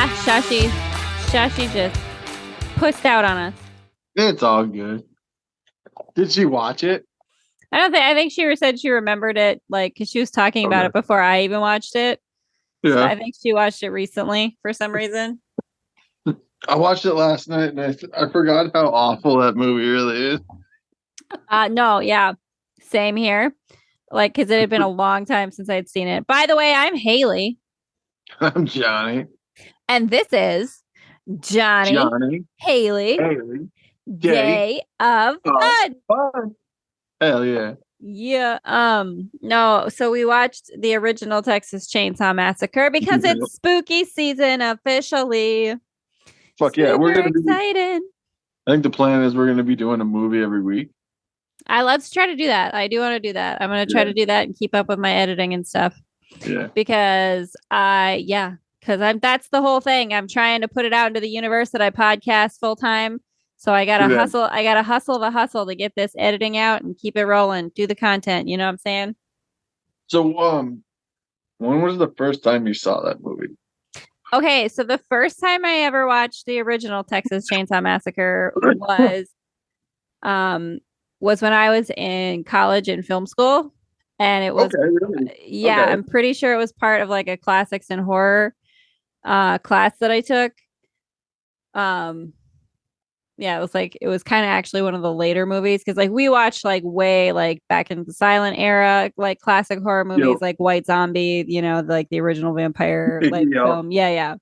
Yeah, Shashi just pushed out on us. It's all good. Did she watch it? I think she said she remembered it, like, because she was talking about it before I even watched it. Yeah. So I think she watched it recently for some reason. I watched it last night and I forgot how awful that movie really is. No, yeah. Same here. Like, because it had been a long time since I'd seen it. By the way, I'm Haleigh. I'm Jonny. And this is Jonny Haleigh Day of Fun. Hell yeah. Yeah. No, so we watched the original Texas Chainsaw Massacre because it's spooky season officially. Fuck yeah. We're excited. I think the plan is we're gonna be doing a movie every week. Let's try to do that. I do want to do that. I'm gonna try to do that and keep up with my editing and stuff. Yeah. Because that's the whole thing. I'm trying to put it out into the universe that I podcast full time. So I gotta hustle. I gotta hustle to get this editing out and keep it rolling. Do the content. You know what I'm saying? So, when was the first time you saw that movie? Okay, so the first time I ever watched the original Texas Chainsaw Massacre was when I was in college in film school, and it was I'm pretty sure it was part of like a classics and horror class that I took. It was kind of actually one of the later movies because like we watched like way like back in the silent era, like classic horror movies like White Zombie, you know, like the original vampire like film. Yeah.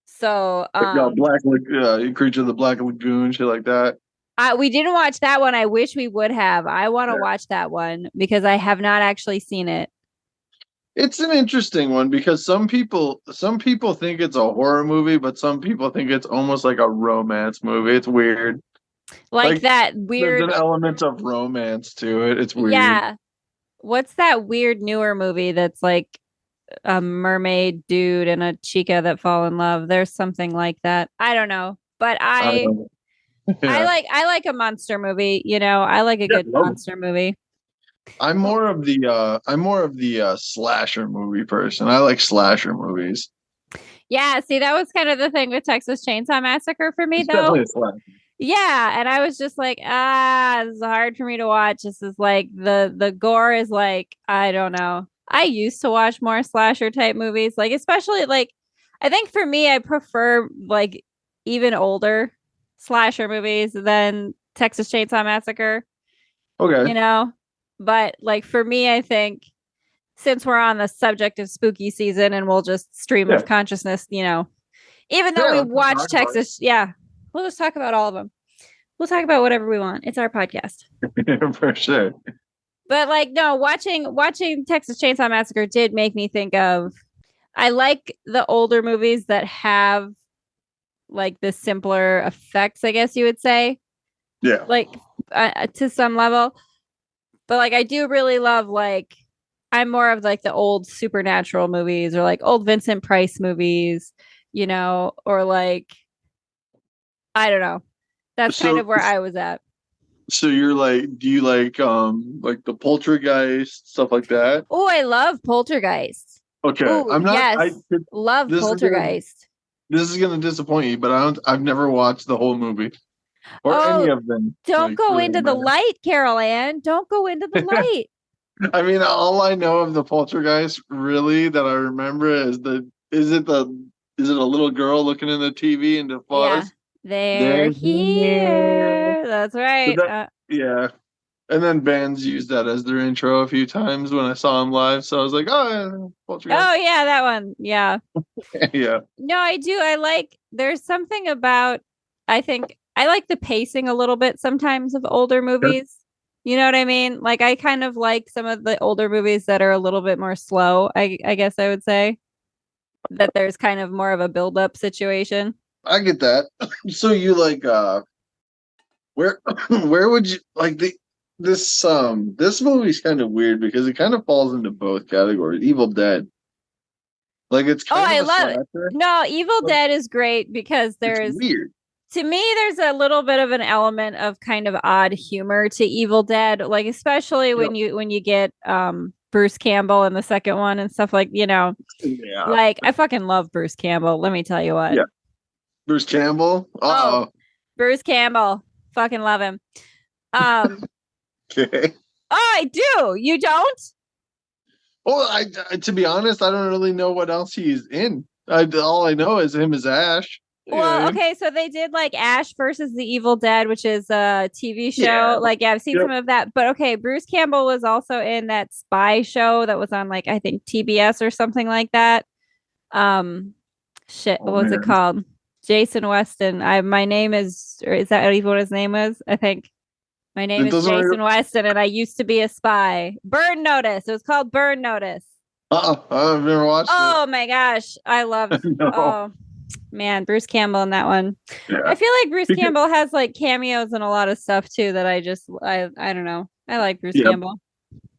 So Creature of the Black Lagoon, shit like that. We didn't watch that one. I wish we would have. I want to watch that one because I have not actually seen it. It's an interesting one because some people think it's a horror movie, but some people think it's almost like a romance movie. It's weird. Like that weird. There's an element of romance to it. It's weird. Yeah. What's that weird newer movie that's like a mermaid dude and a chica that fall in love? There's something like that. I don't know, but I like a monster movie. You know, I like a good monster movie. I'm more of the slasher movie person. I like slasher movies. Yeah, see, that was kind of the thing with Texas Chainsaw Massacre for me, though. Yeah, and I was just like, this is hard for me to watch. This is like the gore is like, I don't know. I used to watch more slasher type movies, like especially like I think for me, I prefer like even older slasher movies than Texas Chainsaw Massacre. Okay, you know. But like for me, I think since we're on the subject of spooky season and we'll just stream of consciousness, you know, even though we watch Texas, we'll just talk about all of them. We'll talk about whatever we want. It's our podcast. For sure. But like, no, watching Texas Chainsaw Massacre did make me think of, I like the older movies that have like the simpler effects, I guess you would say. Yeah. Like to some level. But like I do really love like I'm more of like the old supernatural movies or like old Vincent Price movies, you know, or like I don't know. That's kind of where I was at. So you're like, do you like the Poltergeist, stuff like that? Oh, I love Poltergeist. Okay. Ooh, I'm not love Poltergeist. This is gonna disappoint you, but I've never watched the whole movie. Or any of them. Don't go into the light, Carol Ann. Don't go into the light. I mean, all I know of the Poltergeist really that I remember is is it a little girl looking in the TV and the fuzz? Yeah, they're here. That's right. Yeah. And then bands used that as their intro a few times when I saw them live. So I was like, oh yeah, Poltergeist. Oh yeah, that one. Yeah. Yeah. No, I do. There's something about I like the pacing a little bit sometimes of older movies. You know what I mean? Like I kind of like some of the older movies that are a little bit more slow. I guess I would say that there's kind of more of a build-up situation. I get that. So you like where would you like this movie's kind of weird because it kind of falls into both categories. Evil Dead. Like it's kind of I love it. No, Evil Dead is great because there's weird. To me, there's a little bit of an element of kind of odd humor to Evil Dead, like especially when you get Bruce Campbell in the second one and stuff like, Yeah. like I fucking love Bruce Campbell. Let me tell you what. Yeah. Bruce Campbell. Oh, Bruce Campbell. Fucking love him. Okay. Oh, I do. You don't? Well, I to be honest, I don't really know what else he's in. All I know is him as Ash. Well, okay, so they did like Ash versus the Evil Dead, which is a TV show. Yeah. Like, yeah, I've seen some of that. But okay, Bruce Campbell was also in that spy show that was on like I think TBS or something like that. Shit, what was it called? Jason Weston. My name is, or is that what his name is? I think my name is Jason Weston, and I used to be a spy. Burn Notice. It was called Burn Notice. I've never watched it. Oh my gosh, I love. Oh man, Bruce Campbell in that one. Yeah. I feel like Bruce Campbell has like cameos and a lot of stuff too that I don't know. I like Bruce Campbell.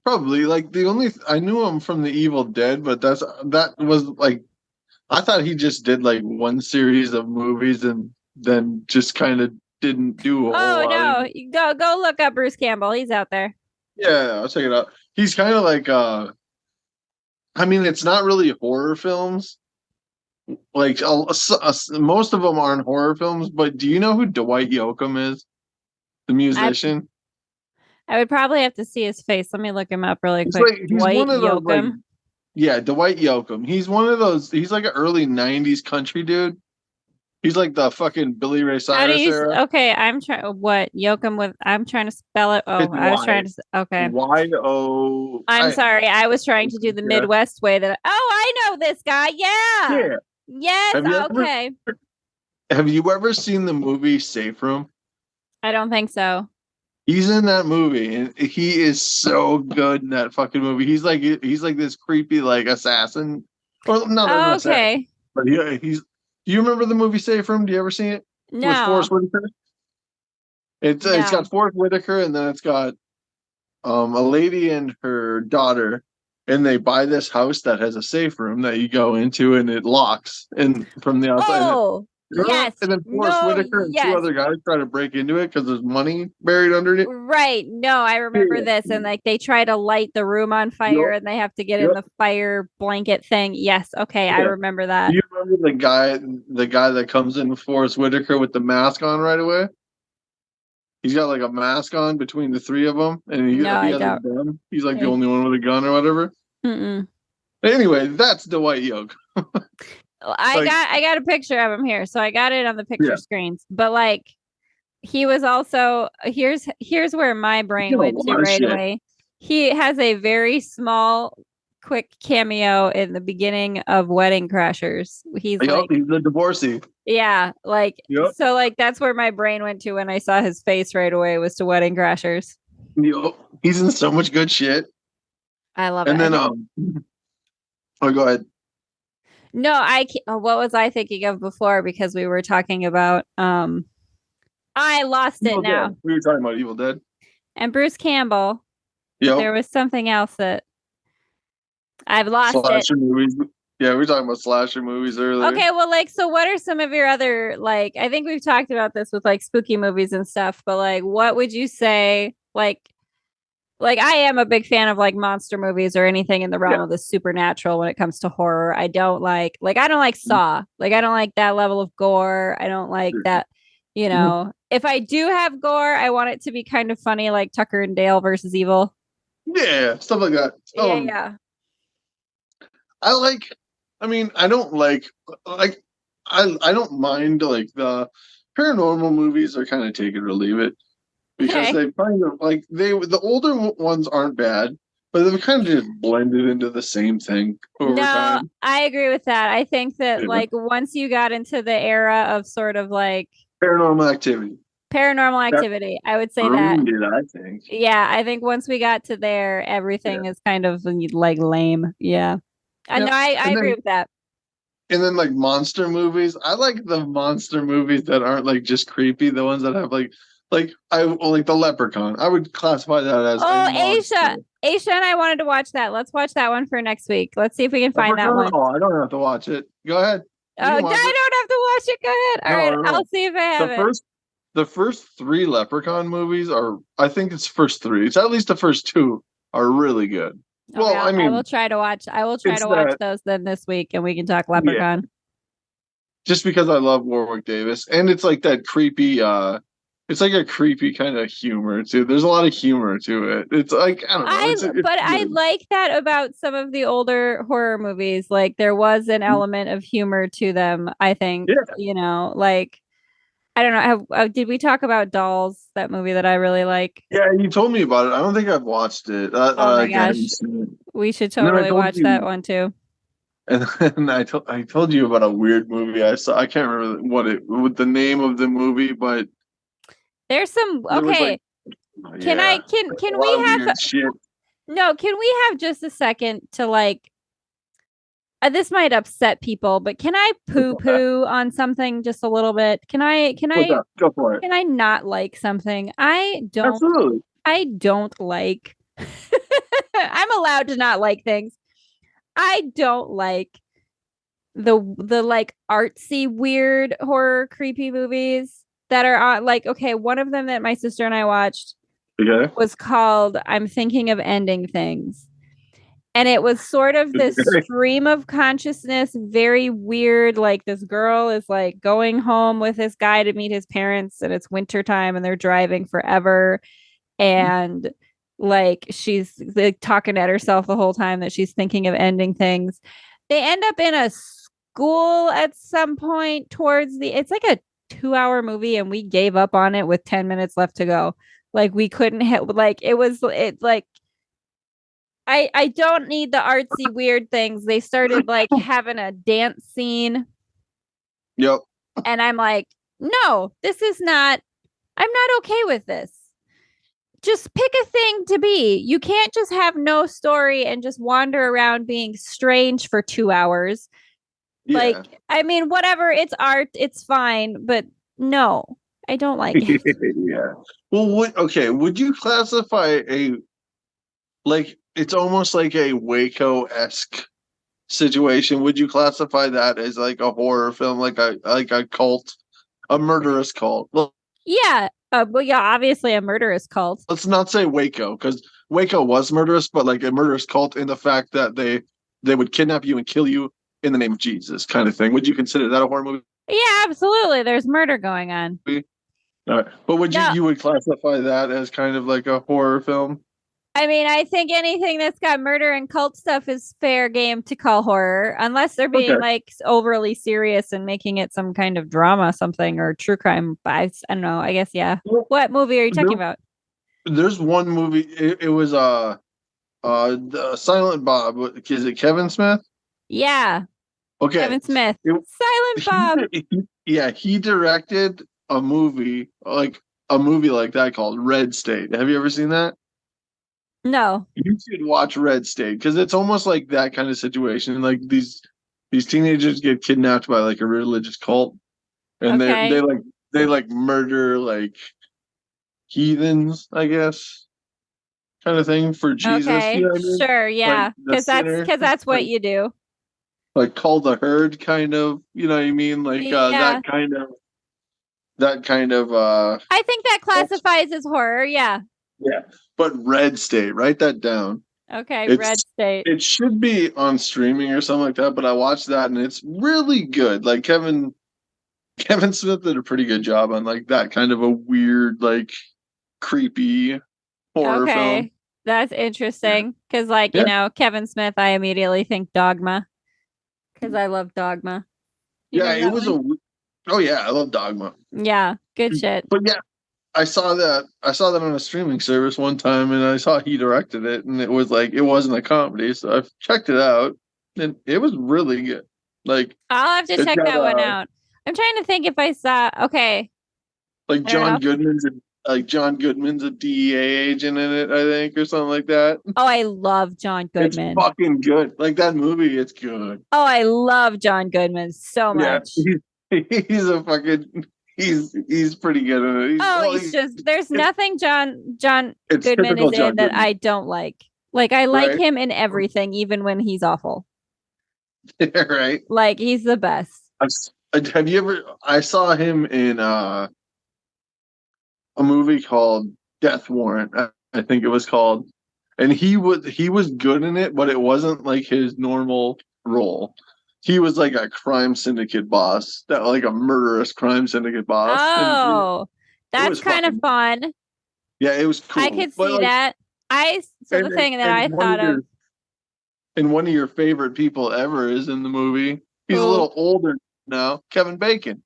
Probably like I knew him from the Evil Dead, but that was like I thought he just did like one series of movies and then just kind of didn't do a whole lot. No, go look up Bruce Campbell. He's out there. Yeah, I'll check it out. He's kind of like I mean, it's not really horror films. Like most of them aren't horror films, but do you know who Dwight Yoakam is? The musician? I would probably have to see his face. Let me look him up really quick. He's Dwight Yoakam. Yeah, Dwight Yoakam. He's one of those. He's like an early '90s country dude. He's like the fucking Billy Ray Cyrus era. Okay, I'm trying. What Yoakam with? I'm trying to spell it. Oh, I was trying to. Okay. Y-O. I'm sorry. I was trying to do the Midwest way. I know this guy. Yeah. Yeah. Yes. Okay. Have you ever seen the movie Safe Room? I don't think so. He's in that movie, and he is so good in that fucking movie. He's like this creepy like assassin. Well, not an assassin, but he's. Do you remember the movie Safe Room? Do you ever see it? No. With Forest Whitaker. It's got Forest Whitaker, and then it's got a lady and her daughter, and they buy this house that has a safe room that you go into, and it locks and from the outside. Oh. Yes. And then Forest Whitaker and two other guys try to break into it because there's money buried underneath. Right. No, I remember this. And like they try to light the room on fire and they have to get in the fire blanket thing. Yes. Okay. I remember that. Do you remember the guy that comes in with Forest Whitaker with the mask on right away? He's got like a mask on between the three of them. And he has a gun. He's like the only one with a gun or whatever. Mm-mm. Anyway, that's Dwight Yoakam. I got a picture of him here, so I got it on the picture screens. But like, he was also here's where my brain went to right away. He has a very small, quick cameo in the beginning of Wedding Crashers. He's the divorcee. Yeah, like so, like that's where my brain went to when I saw his face right away was to Wedding Crashers. He's in so much good shit. I love it. And then go ahead. No, what was I thinking of before? Because we were talking about I lost it now. We were talking about Evil Dead. And Bruce Campbell. Yeah. There was something else that I've lost slasher movies. Yeah, we were talking about slasher movies earlier. Okay, well, like, so what are some of your other, like, I think we've talked about this with like spooky movies and stuff, but like, what would you say, like I am a big fan of like monster movies or anything in the realm of the supernatural when it comes to horror. I don't like I don't like Saw. Like I don't like that level of gore. I don't like that, if I do have gore, I want it to be kind of funny, like Tucker and Dale versus Evil. Yeah, stuff like that. Yeah. I don't like I don't mind like the paranormal movies are kind of take it or leave it. Because they kind of like the older ones aren't bad, but they've kind of just blended into the same thing over time. I agree with that. I think that like once you got into the era of sort of like paranormal activity, I would say that. I think. Yeah, I think once we got to there, everything is kind of like lame. Yeah. No, I agree with that. And then like monster movies, I like the monster movies that aren't like just creepy. The ones that have like I like the Leprechaun. I would classify that as. Oh, Aisha and I wanted to watch that. Let's watch that one for next week. Let's see if we can find that one. Oh, I don't have to watch it. Go ahead. I don't have to watch it. Go ahead. All right, I'll see if I have it. The first three Leprechaun movies are. I think it's first three. It's at least the first two are really good. Well, I I will mean, try to watch. I will try it's to watch that. those then this week, and we can talk Yeah, Leprechaun. just because I love Warwick Davis, and it's like that creepy. It's like a creepy kind of humor too. There's a lot of humor to it. It's like I don't know. It's But I good. like that about some of the older horror movies. Like there was an element of humor to them. I think Yeah, like I don't know. Did we talk about Dolls? That movie that I really like. yeah. You told me about it. I don't think I've watched it. Oh my Like I haven't gosh, seen it. we should And then I totally told watch that you, one too. and then I told you about a weird movie I saw. I can't remember what the name of the movie, but There's some there was like okay. Can I yeah, can a we lot of have weird shit. no? Can we have just a second to like this might upset people, but can I poo poo on something just a little bit? What's up? Go for it. Can I not like something? Absolutely. I don't like I'm allowed to not like things. I don't like the like artsy weird horror creepy movies that are on like okay, one of them that my sister and I watched Okay. was called I'm Thinking of Ending Things. And it was sort of this stream of consciousness, very weird. Like this girl is like going home with this guy to meet his parents, and it's wintertime and they're driving forever. And like she's like talking at herself the whole time that she's thinking of ending things. They end up in a school at some point towards it's like a 2 hour movie, and we gave up on it with 10 minutes left to go. Like we couldn't hit like it like I don't need the artsy weird things. They started like having a dance scene. Yep. And I'm like, no, this is not, I'm not okay with this. Just pick a thing to be. You can't just have no story and just wander around being strange for 2 hours. Yeah. Like, I mean, whatever, it's art, it's fine, but no, I don't like it. Yeah. Well, would you classify like it's almost like a Waco-esque situation? Would you classify that as like a horror film, like a cult, a murderous cult? Well, Yeah. Well, yeah, obviously a murderous cult. let's not say Waco, because Waco was murderous, but like a murderous cult in the fact that they would kidnap you and kill you in the name of Jesus, kind of thing. Would you consider that a horror movie? Yeah, absolutely. There's murder going on. All right. But would No, you would classify that as kind of like a horror film? I mean, I think anything that's got murder and cult stuff is fair game to call horror, unless they're being Okay. like overly serious and making it some kind of drama, something or true crime. But I don't know. I guess yeah. What movie are you talking about? There's one movie. It was the Silent Bob. Is it Kevin Smith? Yeah, Okay. Kevin Smith. It, Silent Bob. yeah, he directed a movie like that called Red State. Have you ever seen that? No. You should watch Red State because it's almost like that kind of situation. Like these teenagers get kidnapped by like a religious cult, and Okay. they like murder like heathens, I guess, kind of thing for Jesus. You Okay. know what I mean? Sure. Like Yeah. the sinner, Because that's what you do. like call the herd, kind of. You know what I mean? Like Yeah. that kind of I think that classifies as horror. Yeah. yeah. But Red State, write that down. Okay. Red It's State. it should be on streaming or something like that, but I watched that and it's really good. Like Kevin Smith did a pretty good job on like that kind of a weird, like creepy horror film. Okay. That's interesting. Because, like, Yeah. Kevin Smith, I immediately think Dogma. Because I love Dogma. You Yeah, remember it that was one? oh yeah, I love Dogma. Yeah. Good shit. But yeah, I saw that on a streaming service one time and I saw he directed it and it was like it wasn't a comedy, so I checked it out and it was really good. Like I'll have to it's check got that one out. I'm trying to think if I saw. Okay. like I don't know. John Goodman's a DEA agent in it, I think, or something like that. Oh, I love John It's Goodman. fucking good. Like that movie, it's good. Oh, I love John Goodman so Yeah, much. he's a fucking he's pretty good at it. He's just there's nothing John It's Goodman typical is John in that Goodman, I don't like. Like I like right? him in everything, even when he's awful. Right. Like he's the best. Have you ever? I saw him in a movie called Death Warrant. I think it was called, and he was good in it, but it wasn't like his normal role. He was like a crime syndicate boss, that like a murderous crime syndicate boss, and Oh, it that's was kind of fucking fun. yeah, it was I cool. could But see like, that. So the thing that I thought of, one of your favorite people ever is in the movie. He's a who, little older now, Kevin Bacon.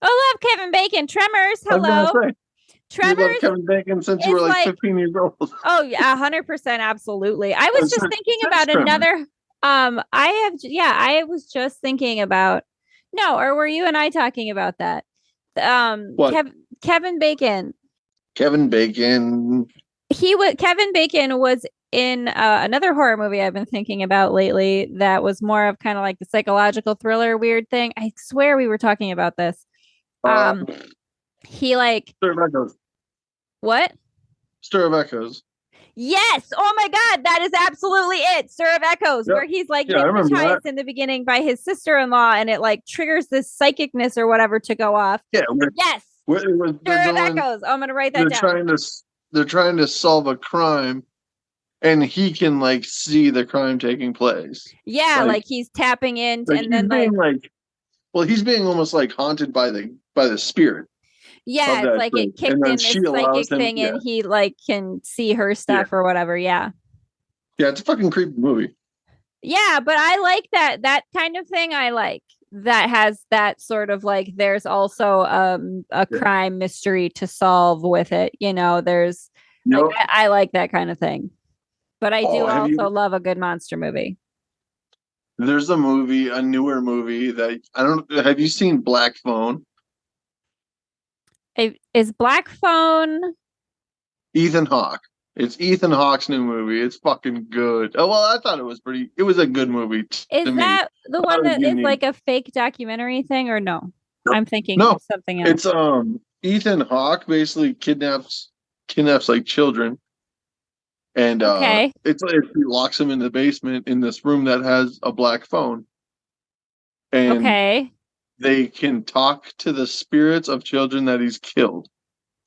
oh, love Kevin Bacon. Tremors. I was gonna Hello. say you love Tremors Kevin Bacon since you were is like like, 15 years old. oh yeah, 100%, absolutely. I was just thinking Since about Tremors. another. I was just thinking about. No, or were you and I talking about that? What? Kevin Bacon. Kevin Bacon. Kevin Bacon was in another horror movie I've been thinking about lately that was more of kind of like the psychological thriller weird thing. I swear we were talking about this. Uh, He like Stir of Echoes. what? Stir of Echoes. Yes. Oh my God, that is absolutely it. Stir of Echoes, Yep. where he's like Yeah, I remember hypnotized that. in the beginning by his sister-in-law, and it like triggers this psychicness or whatever to go off. Yeah. Yes. Stir of Echoes. Oh, I'm gonna write that down. They're trying to solve a crime, and he can like see the crime taking place. Yeah, like he's tapping in, like and then like he's being almost like haunted by the spirit yeah, of it's that like thing. it kicked And then in she this allows psychic him. thing, and he like can see her stuff or whatever. Yeah. Yeah, it's a fucking creepy movie. Yeah, but I like that kind of thing. I like that has that sort of like there's also a crime mystery to solve with it. You know, there's like I like that kind of thing. But I do also love a good monster movie. There's a newer movie that I don't have you seen Black Phone? Is Black Phone Ethan Hawke. It's Ethan Hawke's new movie. It's fucking good. Oh well, I thought it was a good movie is me. that the one that is like a fake documentary thing or no? I'm thinking no, of something else. It's Ethan Hawke basically kidnaps like children, and okay. he locks them in the basement in this room that has a black phone, and they can talk to the spirits of children that he's killed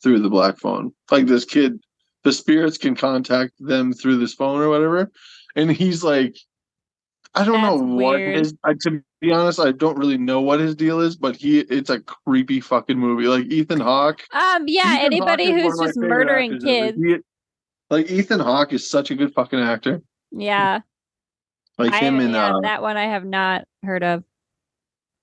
through the black phone. Like this kid, the spirits can contact them through this phone or whatever, and he's like, I don't know what to be honest, I don't really know what his deal is, but it's a creepy fucking movie. Like Ethan Hawke. Yeah, anybody who's just murdering kids. Like Ethan Hawke is such a good fucking actor. Yeah. Like him in that one I have not heard of.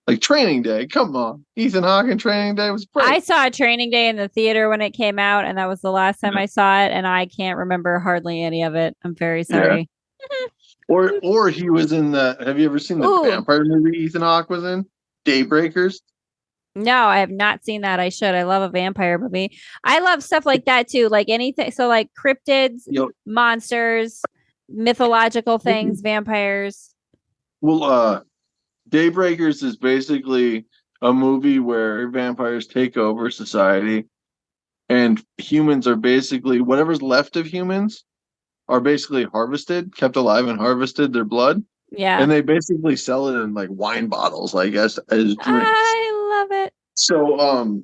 Like Training Day. Come on. Ethan Hawke in Training Day was great. I saw Training Day in the theater when it came out, and that was the last time I saw it, and I can't remember hardly any of it. I'm very sorry. Yeah. Or he was in have you ever seen the vampire movie Ethan Hawke was in? Daybreakers? No, I have not seen that. I should. I love a vampire movie. I love stuff like that too. Like anything. So like cryptids, monsters, mythological things, vampires. Well, Daybreakers is basically a movie where vampires take over society, and humans are basically whatever's left of humans are basically harvested, kept alive, and harvested their blood. Yeah, and they basically sell it in like wine bottles, I guess, as drinks. I love it. So,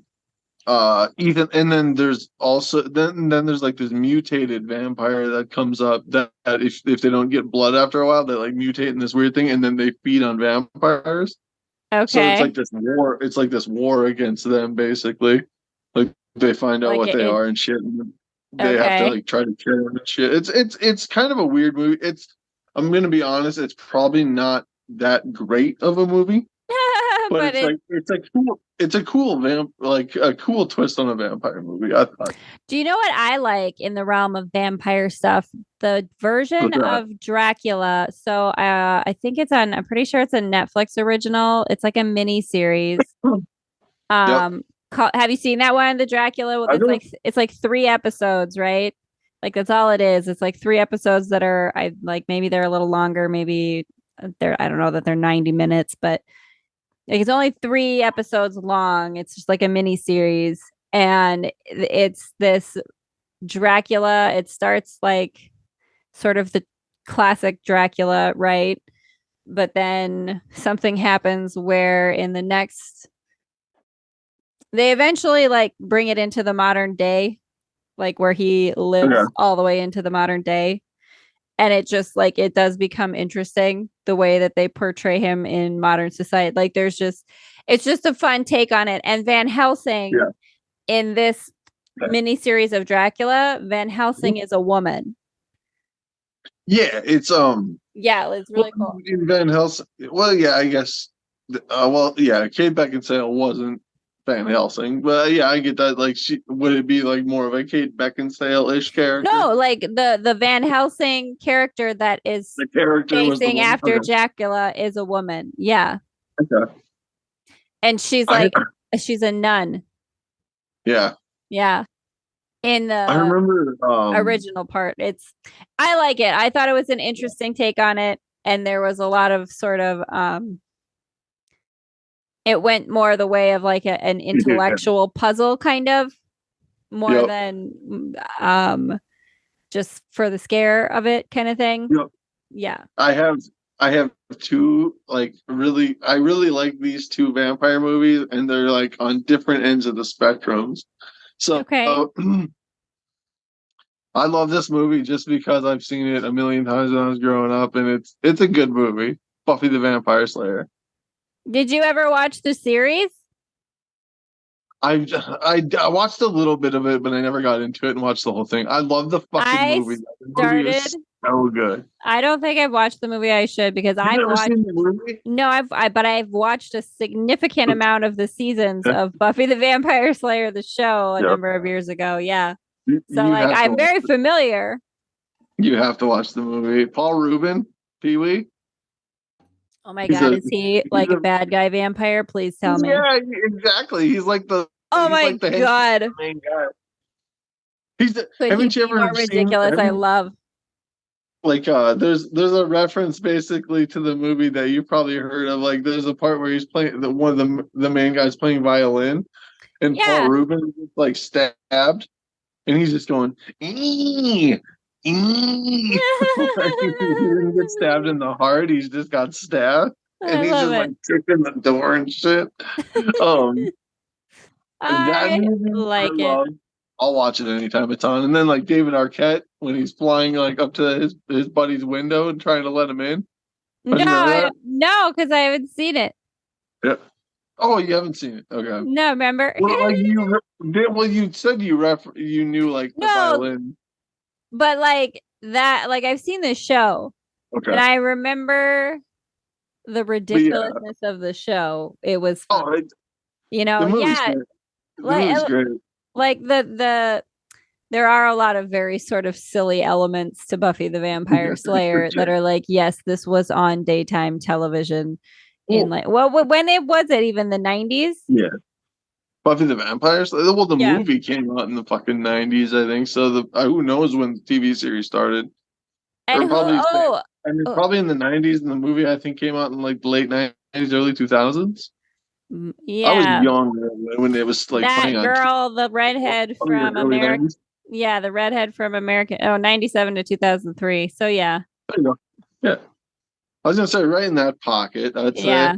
Ethan, and then there's also then there's like this mutated vampire that comes up that if they don't get blood after a while, they like mutate in this weird thing, and then they feed on vampires. Okay. So it's like this war. It's like this war against them, basically. Like they find out what they are and shit, and they have to like try to kill them and shit. It's kind of a weird movie. I'm gonna be honest. It's probably not that great of a movie. But it's a cool twist on a vampire movie, I thought. Do you know what I like in the realm of vampire stuff? The version of Dracula. So I think I'm pretty sure it's a Netflix original. It's like a mini series. Have you seen that one, the Dracula? It's like 3 episodes, right? Like that's all it is. It's like 3 episodes that are maybe they're a little longer, maybe I don't know that they're 90 minutes, but like it's only 3 episodes long. It's just like a mini series, and it's this Dracula. It starts like sort of the classic Dracula, right? But then something happens where in the next, they eventually like bring it into the modern day, like where he lives all the way into the modern day. and it just like it does become interesting the way that they portray him in modern society. Like it's just a fun take on it. And Van Helsing in this miniseries of Dracula, Van Helsing is a woman. Yeah, it's really cool. In Van Helsing, well, yeah, I guess. Kate Beckinsale wasn't Van Helsing, but yeah, I get that. Like, would it be like more of a Kate Beckinsale-ish character? No, like the Van Helsing character that is the character chasing after Dracula is a woman. Yeah. Okay. And she's she's a nun. Yeah. Yeah. In the I remember original part. I like it. I thought it was an interesting take on it. And there was a lot of sort of it went more the way of like an intellectual puzzle kind of more than just for the scare of it kind of thing. Yep. Yeah. I have two I really like these two vampire movies, and they're like on different ends of the spectrums. So I love this movie just because I've seen it a million times when I was growing up, and it's a good movie. Buffy the Vampire Slayer. Did you ever watch the series? I watched a little bit of it, but I never got into it and watched the whole thing. I love the fucking movie. The movie is so good. I don't think I've watched the movie. I should, because I've never seen the movie? No, but I've watched a significant amount of the seasons of Buffy the Vampire Slayer, the show, a number of years ago. Yeah. So I'm very familiar. You have to watch the movie. Paul Rubin, Pee-wee. Oh my God, is he like a bad guy vampire? Please tell me. Yeah, exactly. He's like the God. The main guy. Haven't you ever ridiculous? I love. Like there's a reference basically to the movie that you probably heard of. Like there's a part where he's playing one of the main guys playing violin, and Paul Rubin is like stabbed, and he's just going ee. He didn't get stabbed in the heart. He's just got stabbed, and he's just like kicking the door and shit. I like it. I'll watch it anytime it's on. And then like David Arquette when he's flying like up to his buddy's window and trying to let him in. No, because I haven't seen it. Yeah. Oh, you haven't seen it? Okay. No, remember? Well, you said you knew like the violin. But like that, like I've seen this show, and I remember the ridiculousness of the show. It was fun. Like there are a lot of very sort of silly elements to Buffy the Vampire Slayer that are like, yes, this was on daytime television in when was it even the 90s? Yeah. Buffy the Vampire Slayer. Well, the movie came out in the fucking 90s, I think. So who knows when the TV series started? And probably in the 90s, and the movie I think came out in like the late 90s, early 2000s. Yeah, I was young when it was like that girl, the redhead from America. 90s. Yeah, the redhead from America. 97 to 2003. So yeah. Yeah, I was gonna say right in that pocket. I'd say.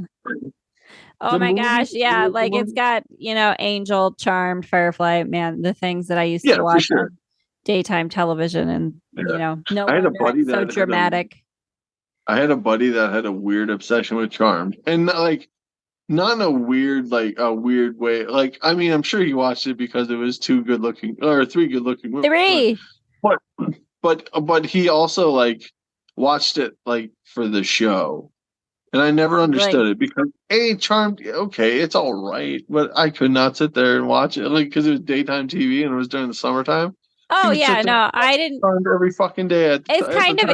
Oh my gosh, yeah, like it's got, Angel, Charmed, Firefly, man, the things that I used to watch on daytime television, and no, I had a buddy that so dramatic. I had a buddy that had a weird obsession with Charmed, and like not in a weird way. Like, I mean, I'm sure he watched it because it was three good looking movies. But he also like watched it like for the show. And I never understood it because Charmed, okay, it's all right, but I could not sit there and watch it because it was daytime TV and it was during the summertime. Oh yeah, no, I didn't. Every fucking day. It's kind of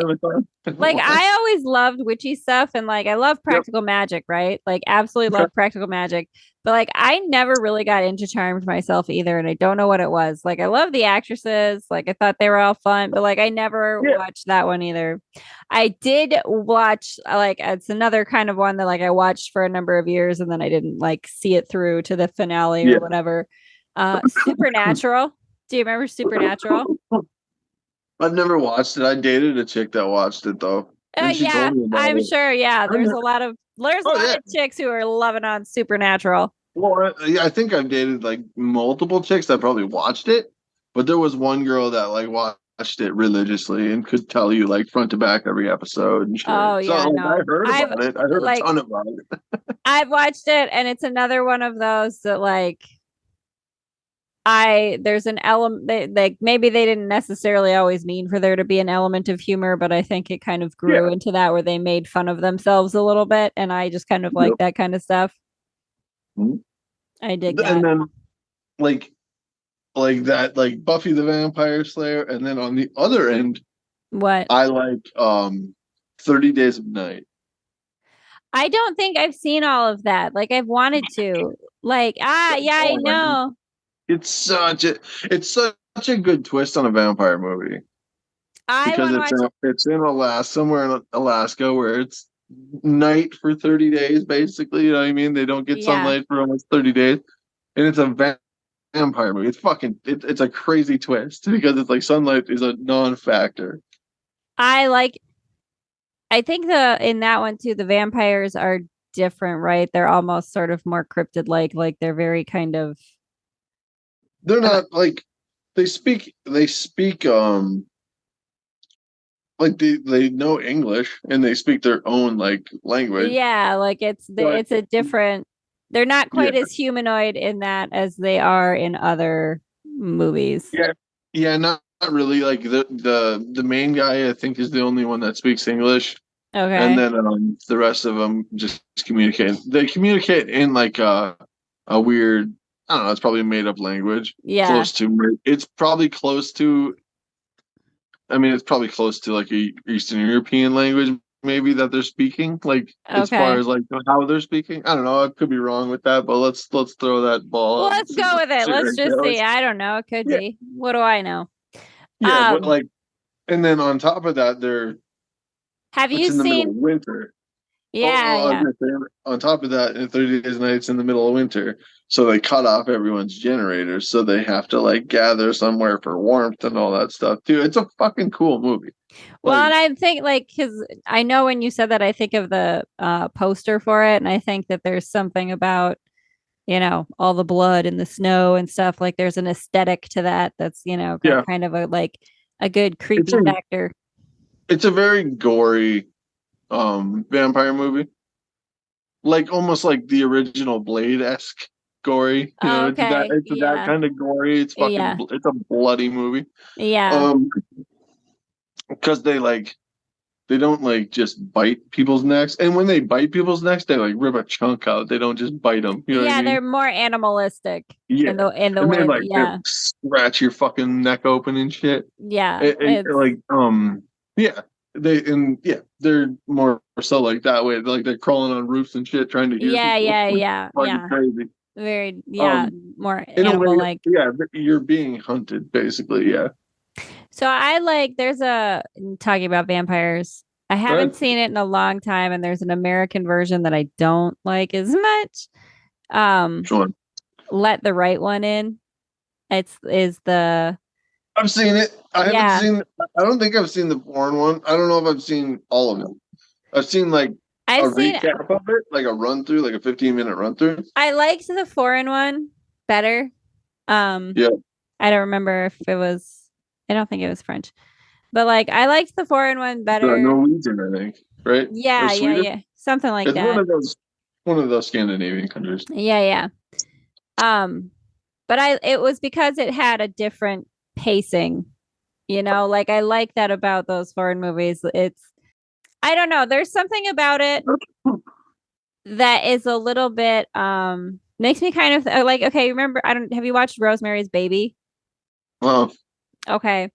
like I always loved witchy stuff, and like I love practical magic, right? Like absolutely love practical magic, but like I never really got into Charmed myself either, and I don't know what it was. Like I love the actresses, like I thought they were all fun, but like I never watched that one either. I did watch it's another kind of one that like I watched for a number of years, and then I didn't like see it through to the finale or whatever. Supernatural. Do you remember Supernatural? I've never watched it. I dated a chick that watched it though. Yeah, I'm sure. Yeah, there's a lot of chicks who are loving on Supernatural. Well, I think I've dated like multiple chicks that probably watched it, but there was one girl that like watched watched it religiously and could tell you like front to back every episode and shit. Oh So yeah, like, no. I heard about it. I heard a ton about it. I've watched it, and it's another one of those that like there's an element like maybe they didn't necessarily always mean for there to be an element of humor, but I think it kind of grew into that where they made fun of themselves a little bit, and I just kind of like that kind of stuff. Mm-hmm. I dig that. And then like that, like Buffy the Vampire Slayer, and then on the other end, what I like 30 Days of Night. I don't think I've seen all of that. Like I've wanted to. Like I know. It's such a good twist on a vampire movie. Because it's in Alaska, somewhere in Alaska, where it's night for 30 days, basically. You know what I mean? They don't get sunlight for almost 30 days, and it's a vampire movie. It's a crazy twist because it's like sunlight is a non-factor. I think in that one too, the vampires are different, right? They're almost sort of more cryptid like they're very kind of they're not like they speak like they know English and they speak their own like language. Yeah, like it's a different, they're not quite as humanoid in that as they are in other movies. Yeah, not really. Like the main guy I think is the only one that speaks English. Okay. And then the rest of them just communicate. They communicate in like a weird, I don't know, it's probably a made up language. Yeah. It's probably close to like a Eastern European language maybe that they're speaking, like as far as like how they're speaking. I don't know. I could be wrong with that, but let's throw that ball. Well, let's go with it. Let's just see. I don't know. It could be. What do I know? Yeah, but like, and then on top of that, have you seen the middle of winter? Yeah. On top of that, in 30 Days Nights in the middle of winter, so they cut off everyone's generators, so they have to like gather somewhere for warmth and all that stuff too. It's a fucking cool movie. Well, and I think like because I know when you said that, I think of the poster for it, and I think that there's something about all the blood and the snow and stuff. Like there's an aesthetic to that that's kind of a good creepy factor. It's a very gory vampire movie, like almost like the original Blade-esque gory. It's that kind of gory. It's fucking it's a bloody movie. Because they don't like just bite people's necks, and when they bite people's necks, they like rip a chunk out. They don't just bite them. You know what I mean? They're more animalistic. Yeah, in the and way. They scratch your fucking neck open and shit. Yeah, they're more so like that way. Like they're crawling on roofs and shit, trying to yeah. Crazy. Very more animal like. Yeah, you're being hunted basically. Yeah. So there's talking about vampires. I haven't seen it in a long time, and there's an American version that I don't like as much. Sure. Let the Right One In. I've seen it. I haven't seen. I don't think I've seen the foreign one. I don't know if I've seen all of them. I've seen recap of it, like a run through, like a 15-minute run through. I liked the foreign one better. I don't remember if it was. I don't think it was French, but I liked the foreign one better. Norwegian, I think, right? Yeah, something like that. One of those Scandinavian countries. Yeah. But it was because it had a different pacing, I like that about those foreign movies. I don't know. There's something about it that is a little bit makes me kind of like, okay, remember, have you watched Rosemary's Baby? Well, okay.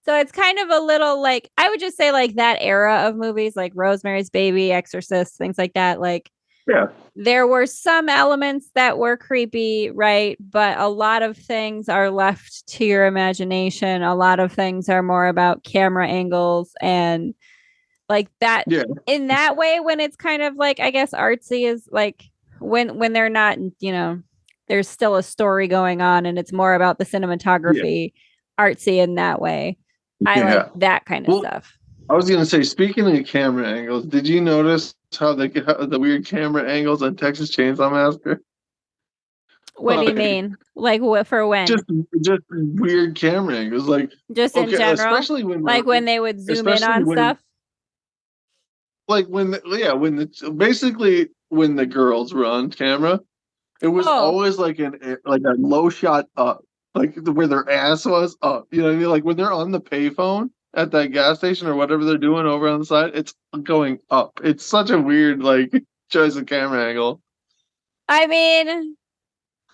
So it's kind of a little I would just say that era of movies like Rosemary's Baby, Exorcist, things like that. There were some elements that were creepy, right? But a lot of things are left to your imagination. A lot of things are more about camera angles and that. Yeah. In that way, when it's kind of I guess artsy is when they're not, there's still a story going on and it's more about the cinematography, artsy in that way. I like that kind of stuff. I was going to say, speaking of camera angles, did you notice how the weird camera angles on Texas Chainsaw Massacre? What do you mean? Like what for when? just just weird camera angles. Like Just in okay, general? especially when Like when they would zoom in especially on when stuff? like when when the basically when the girls were on camera, it was Oh, always like a low shot up, like where their ass was up. You know what I mean? Like when they're on the payphone at that gas station or whatever they're doing over on the side, it's going up. It's such a weird like choice of camera angle. I mean,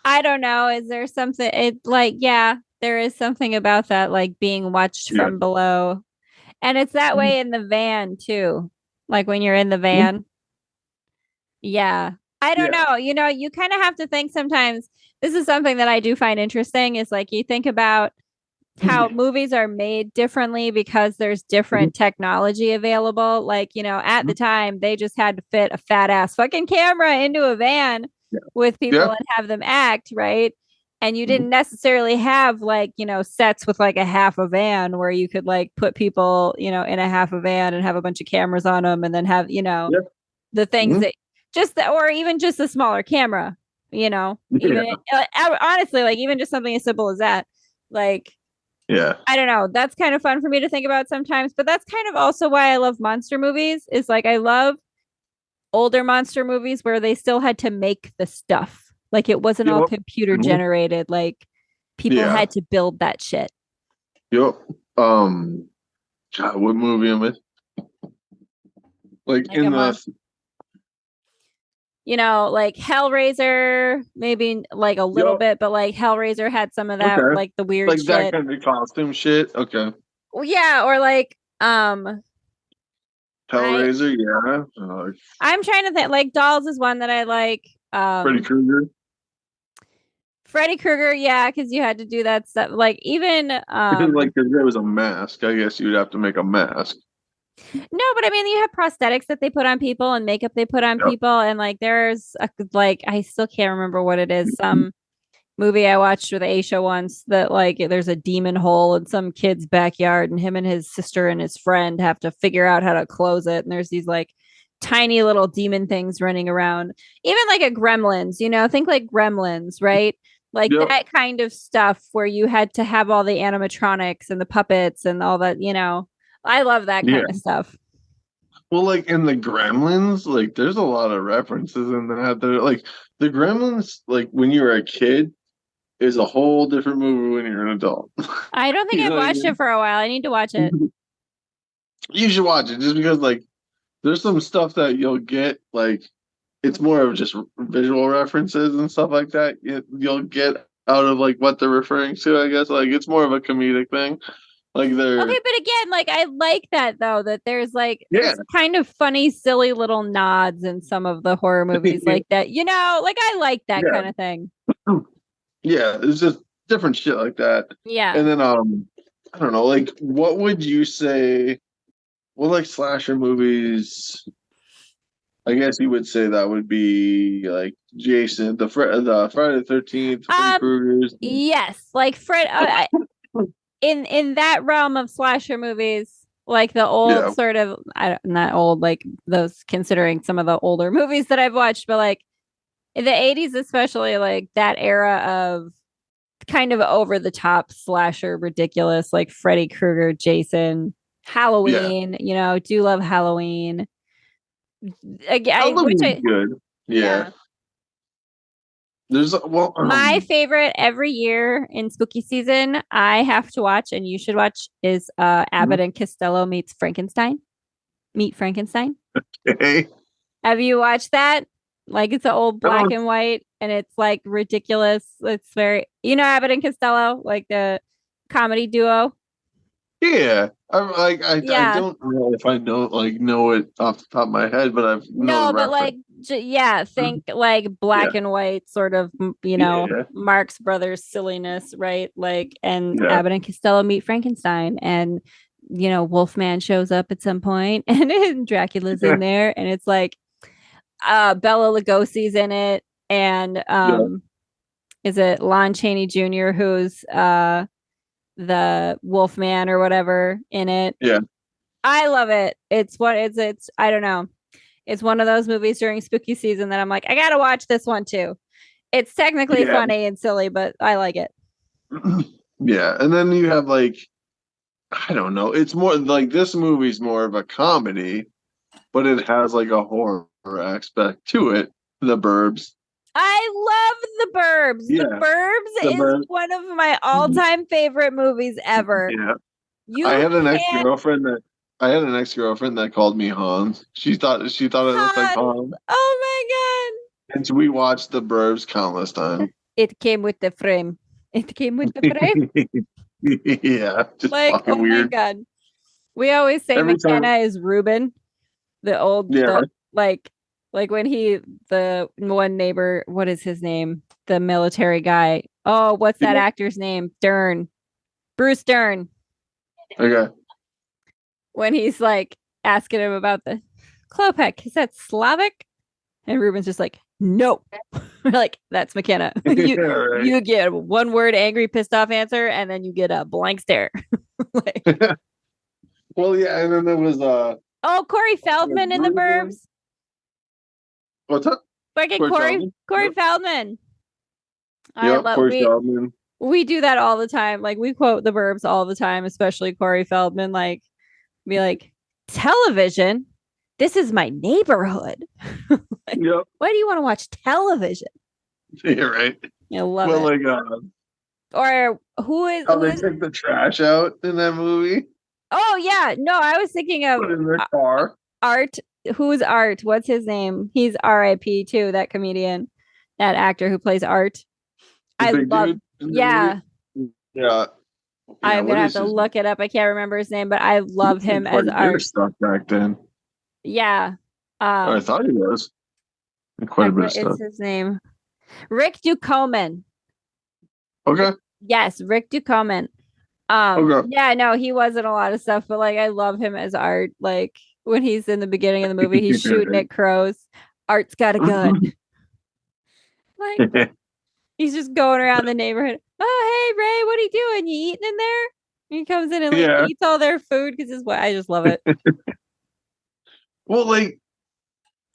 I don't know. Is there something it like yeah, there is something about that like being watched Yeah. from below. And it's that way in the van too. Like when you're in the van. Yeah. I don't Yeah. know. You kind of have to think sometimes. This is something that I do find interesting is like you think about how movies are made differently because there's different technology available. Like, at the time they just had to fit a fat ass fucking camera into a van Yeah. with people Yeah. and have them act, right? And you Mhm. didn't necessarily have like, sets with like a half a van where you could like put people, in a half a van and have a bunch of cameras on them and then have, Yeah. the things Mhm. that or even just a smaller camera, even Yeah. honestly, like even just something as simple as that. Like, Yeah. I don't know. That's kind of fun for me to think about sometimes, but that's kind of also why I love monster movies. Is like I love older monster movies where they still had to make the stuff. Like it wasn't all Yep. computer Mhm. generated. Like people Yeah. had to build that shit. Yep. God, what movie am I? Like Like in the like Hellraiser, maybe like a little Yep. bit, but like Hellraiser had some of that, Okay. like the weird Like that shit. kind of costume shit. Okay. Well, yeah, or like I Hellraiser, yeah. I'm trying to think like Dolls is one that I like. Freddy Krueger. Freddy Krueger, yeah, because you had to do that stuff. Like even Because like if there was a mask, I guess you'd have to make a mask. no, but I mean you have prosthetics that they put on people and makeup they put on Yep. people, and like there's like I still can't remember what it is. Some movie I watched with Aisha once that like there's a demon hole in some kid's backyard, and him and his sister and his friend have to figure out how to close it. And there's these like tiny little demon things running around, even like a Gremlins, think like Gremlins, right? Like Yep. that kind of stuff where you had to have all the animatronics and the puppets and all that. I love that Yeah. kind of stuff. Well, like in the Gremlins, like there's a lot of references in that. There, like the Gremlins, like when you were a kid, is a whole different movie when you're an adult. I don't think You I've know what I watched it mean? for a while. I need to watch it. You should watch it just because like there's some stuff that you'll get like it's more of just visual references and stuff like that. You'll get out of like what they're referring to. I guess like it's more of a comedic thing. Like Okay, they're but again, like I like that though, that there's like yeah there's kind of funny, silly little nods in some of the horror movies like that. Like I like that yeah kind of thing. yeah. It's just different shit like that. Yeah. And then I don't know. Like what would you say? Well, like slasher movies. I guess you would say that would be like Jason, the Friday the 13th, Freddy Um, Krueger's. yes, like Fred in that realm of slasher movies, like the old Yeah, sort of I don't not old, like those considering some of the older movies that I've watched, but like in the 80s especially, like that era of kind of over the top slasher ridiculous, like Freddy Krueger, Jason, yeah. Halloween, do love Halloween. Which Halloween's I good. Yeah. yeah. There's well, My favorite every year in spooky season, I have to watch and you should watch is Abbott and Costello meets Frankenstein. Meet Frankenstein. okay. Have you watched that? Like it's an old I black don't, and white and it's like ridiculous. It's very Abbott and Costello, like the comedy duo. yeah. I'm like I Yeah. don't know if I know it off the top of my head, but I know the No, but like reference. yeah, think like Yeah. black and white sort of, Yeah. Marx Brothers silliness, right? Like and Yeah. Abbott and Costello meet Frankenstein and Wolfman shows up at some point and Dracula's Yeah. in there and it's like Bella Lugosi's in it and Yeah. is it Lon Chaney Jr. who's the Wolfman or whatever in it. Yeah. I love it. It's I don't know. It's one of those movies during spooky season that I'm like, I gotta watch this one too. It's technically Yeah. funny and silly, but I like it. Yeah, and then you have like, I don't know. It's more like this movie's more of a comedy, but it has like a horror aspect to it. The Burbs. I love The Burbs. The Yeah, the Burbs is Burbs. one of my all-time favorite movies ever. Yeah, I You had an can't ex-girlfriend that called me Hans. She thought I looked like Hans. Hans, Oh and so we watched The Burbs countless my god. times. It came with the frame. It came with the frame. Yeah, just Like, fucking oh my weird. god. We always say Every time. McKenna is Ruben, the old Yeah, the right. like when the one neighbor, what is his name? The military guy. Oh, what's that Yeah. actor's name? Dern. Bruce Dern. Okay. When he's like asking him about the Klopek, is that Slavic? And Ruben's just like, no. We're like, that's McKenna. Yeah, right. You get one word angry, pissed off answer, and then you get a blank stare. Like, Well, yeah, and then there was oh, Corey Feldman in The Burbs. What's up? Fucking Corey Yep. Feldman. Yep, Corey Feldman. We do that all the time. Like we quote The Burbs all the time, especially Corey Feldman. Like, be like, television. This is my neighborhood. Like, Yep. why do you want to watch television? You're right. I love Well, it. like, Or how they take the trash out in that movie. Oh yeah, no, I was thinking of Put in their car. Art. Who's Art? What's his name? He's R.I.P. too. That comedian, that actor who plays Art. The I big love. dude in the Yeah, movie? Yeah. I'm What gonna have is to his look it up. I can't remember his name, but I love name? him He was as quite a bit of Art. stuff back then. Yeah. I thought he was. Quite a bit of What is stuff. his name? Rick Ducommun. Okay. Yes, Rick Ducommun. Okay. Yeah, no, he was in a lot of stuff, but like I love him as Art. Like when he's in the beginning of the movie, he's shooting at crows. Art's got a gun. Like he's just going around the neighborhood. Oh, hey Ray, what are you doing? You eating in there? And he comes in and like Yeah. eats all their food because his wife. I just love it. Well, like,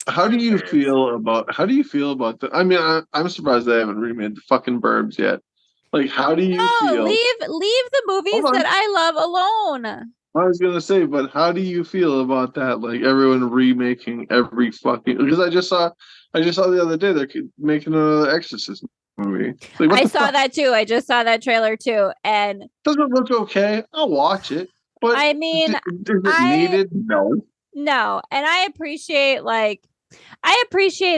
how do you feel about the? I mean, I'm surprised they haven't remade the fucking Burbs yet. Like, how do you feel? Leave the movies that I love alone. I was gonna say, but how do you feel about that? Like everyone remaking every fucking, because I just saw the other day they're making another Exorcist movie. Like, I saw that too. I just saw that trailer too, and doesn't it look okay? I'll watch it, but I mean, is it needed? No. No, and I appreciate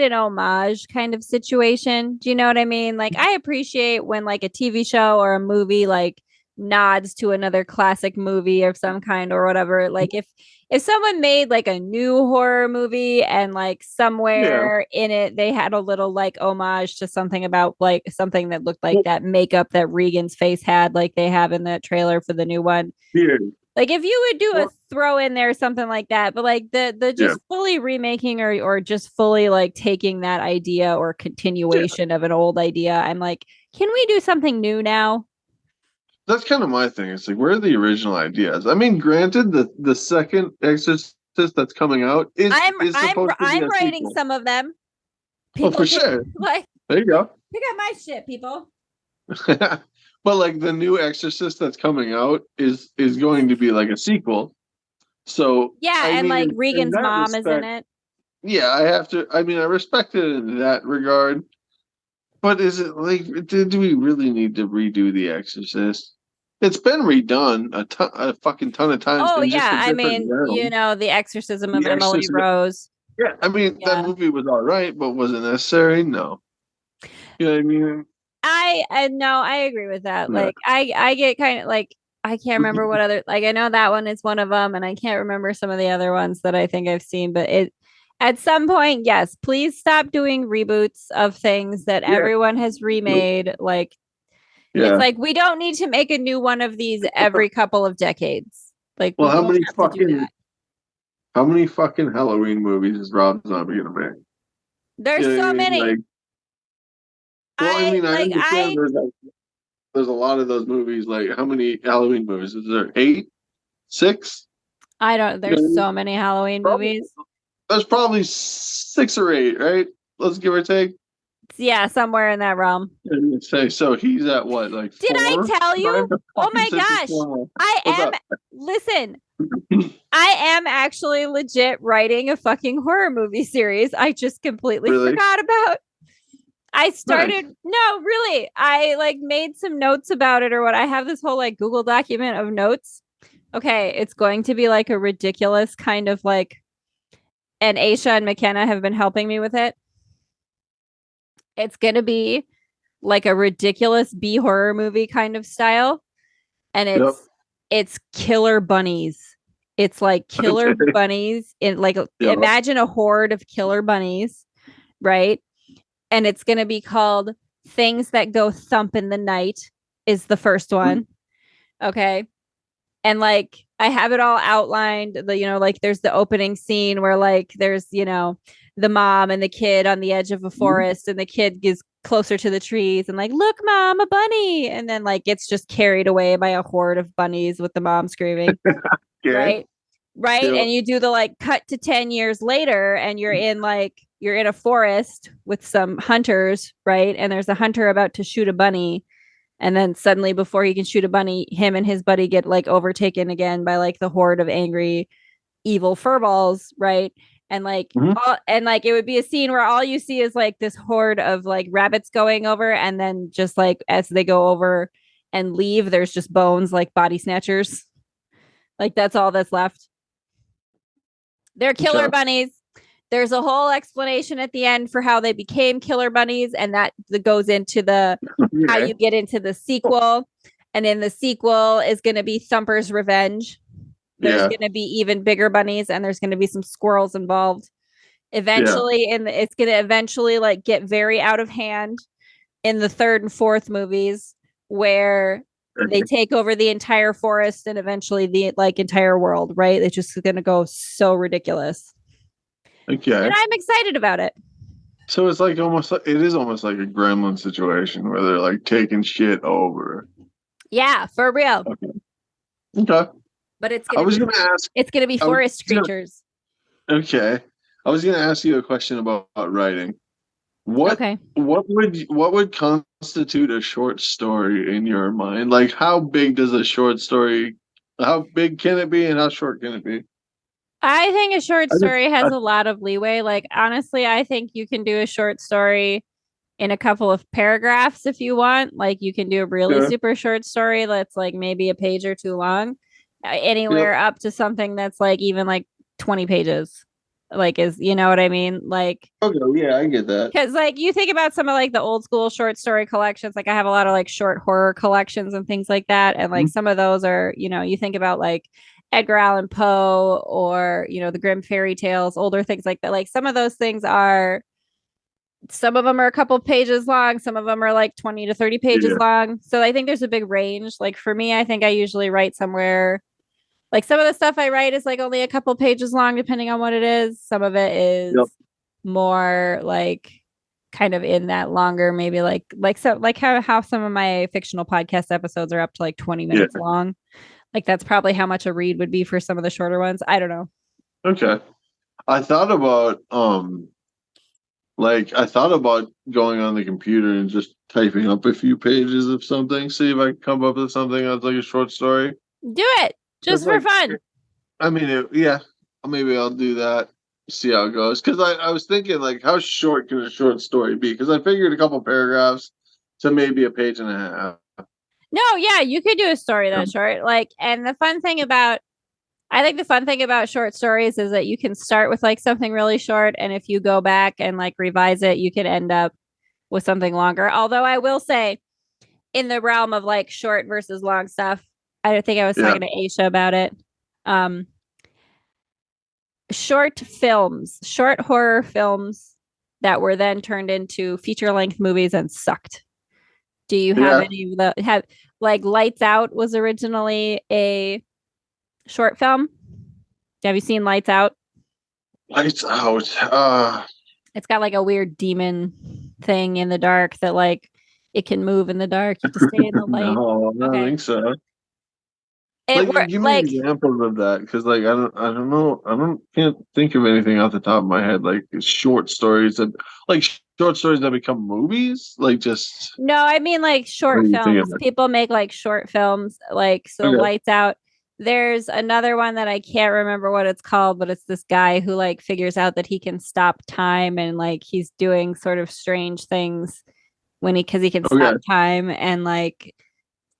an homage kind of situation. Do you know what I mean? Like I appreciate when like a TV show or a movie like nods to another classic movie of some kind or whatever. Like if someone made like a new horror movie and like somewhere in it they had a little like homage to something about like something that looked like that makeup that Regan's face had, like they have in that trailer for the new one. Yeah. Like if you would do a throw in there something like that, but like the just fully remaking or just fully like taking that idea or continuation of an old idea, I'm like, can we do something new now? That's kind of my thing. It's like, where are the original ideas? I mean, granted, the second Exorcist that's coming out is supposed to be I'm a writing sequel. some of them. Oh, for sure. Like, there you go. pick up my shit, people. But like the new Exorcist that's coming out is going to be like a sequel. So yeah, I and mean, like Regan's mom respect, is in it. Yeah, I have to. I mean, I respect it in that regard. But is it like, do we really need to redo The Exorcist? It's been redone a fucking ton of times. Oh yeah, I mean, realm. The Exorcism of Emily Rose. Yeah, I mean that movie was all right, but was it necessary? No. You know what I mean? I agree with that. Yeah. Like I get kind of like I can't remember what other, like I know that one is one of them, and I can't remember some of the other ones that I think I've seen. But it at some point, yes, please stop doing reboots of things that everyone has remade. Like it's like we don't need to make a new one of these every couple of decades. Like, well, how many fucking Halloween movies is Rob Zombie gonna make? There's so many. Like, well, I mean, I understand there's a lot of those movies. Like, how many Halloween movies is there? 8? 6? I don't. There's so many Halloween movies. There's probably 6 or 8, right? Let's give or take. Yeah, somewhere in that realm. Say so. He's at what, like 4? Did I tell you? Oh my gosh. Listen, I am actually legit writing a fucking horror movie series. I just completely forgot about. I started, no, really. I like made some notes about it or what. I have this whole like Google document of notes. Okay, it's going to be like a ridiculous kind of like, and Aisha and McKenna have been helping me with it. It's going to be like a ridiculous B horror movie kind of style. And it's killer bunnies. It's like killer bunnies in like imagine a horde of killer bunnies, right? And it's going to be called Things That Go Thump in the Night is the first one. Okay. And like I have it all outlined, like there's the opening scene where like there's, the mom and the kid on the edge of a forest and the kid gets closer to the trees and like, look, mom, a bunny. And then like it's just carried away by a horde of bunnies with the mom screaming. Right. Yep. And you do the like cut to 10 years later and you're in a forest with some hunters, right? And there's a hunter about to shoot a bunny. And then suddenly before he can shoot a bunny, him and his buddy get like overtaken again by like the horde of angry, evil furballs, right? And like, it would be a scene where all you see is like this horde of like rabbits going over. And then just like as they go over and leave, there's just bones like body snatchers. Like that's all that's left. They're killer bunnies. There's a whole explanation at the end for how they became killer bunnies. And that goes into how you get into the sequel. And in the sequel is going to be Thumper's Revenge. There's going to be even bigger bunnies and there's going to be some squirrels involved. Eventually, it's going to eventually like get very out of hand in the third and fourth movies where they take over the entire forest and eventually the like entire world, right? It's just going to go so ridiculous. Okay. And I'm excited about it. So it's like it is almost like a Gremlin situation where they're like taking shit over. Yeah, for real. Okay. But it's gonna be forest creatures. Okay. I was gonna ask you a question about writing. What would constitute a short story in your mind? Like how big can it be and how short can it be? I think a short story has a lot of leeway. Like honestly, I think you can do a short story in a couple of paragraphs if you want. Like you can do a really super short story that's like maybe a page or two long. Anywhere up to something that's like even like 20 pages. Like you know what I mean? Like yeah, I get that. Because like you think about some of like the old school short story collections, like I have a lot of like short horror collections and things like that. And like some of those are, you think about like Edgar Allan Poe or, the Grimm fairy tales, older things like that. Like some of those things some of them are a couple pages long. Some of them are like 20 to 30 pages long. So I think there's a big range. Like for me, I think I usually write somewhere. Like some of the stuff I write is like only a couple pages long, depending on what it is. Some of it is more like kind of in that longer, maybe like how some of my fictional podcast episodes are up to like 20 minutes long. Like that's probably how much a read would be for some of the shorter ones. I don't know. Okay. I thought about going on the computer and just typing up a few pages of something, see if I can come up with something that's like a short story. Do it. Just for fun. I mean, maybe I'll do that. See how it goes. Because I was thinking, like, how short can a short story be? Because I figured a couple paragraphs to maybe a page and a half. No, yeah, you could do a story that short. Like, and I think the fun thing about short stories is that you can start with like something really short. And if you go back and like revise it, you can end up with something longer. Although I will say in the realm of like short versus long stuff, I think I was talking to Aisha about it. Short horror films that were then turned into feature-length movies and sucked. Do you have any of the like Lights Out was originally a short film? Have you seen Lights Out? Lights Out. It's got like a weird demon thing in the dark that like it can move in the dark. You have to stay in the light. No, I don't think so. It Like, worked give me like examples of that, because like I don't know, can't think of anything off the top of my head. Like like short stories that become movies. Like just no, I mean like what are short you thinking films. of? People make like short films, like so Okay, Lights Out. There's another one that I can't remember what it's called, but it's this guy who like figures out that he can stop time and like he's doing sort of strange things when he because he can stop okay, time and like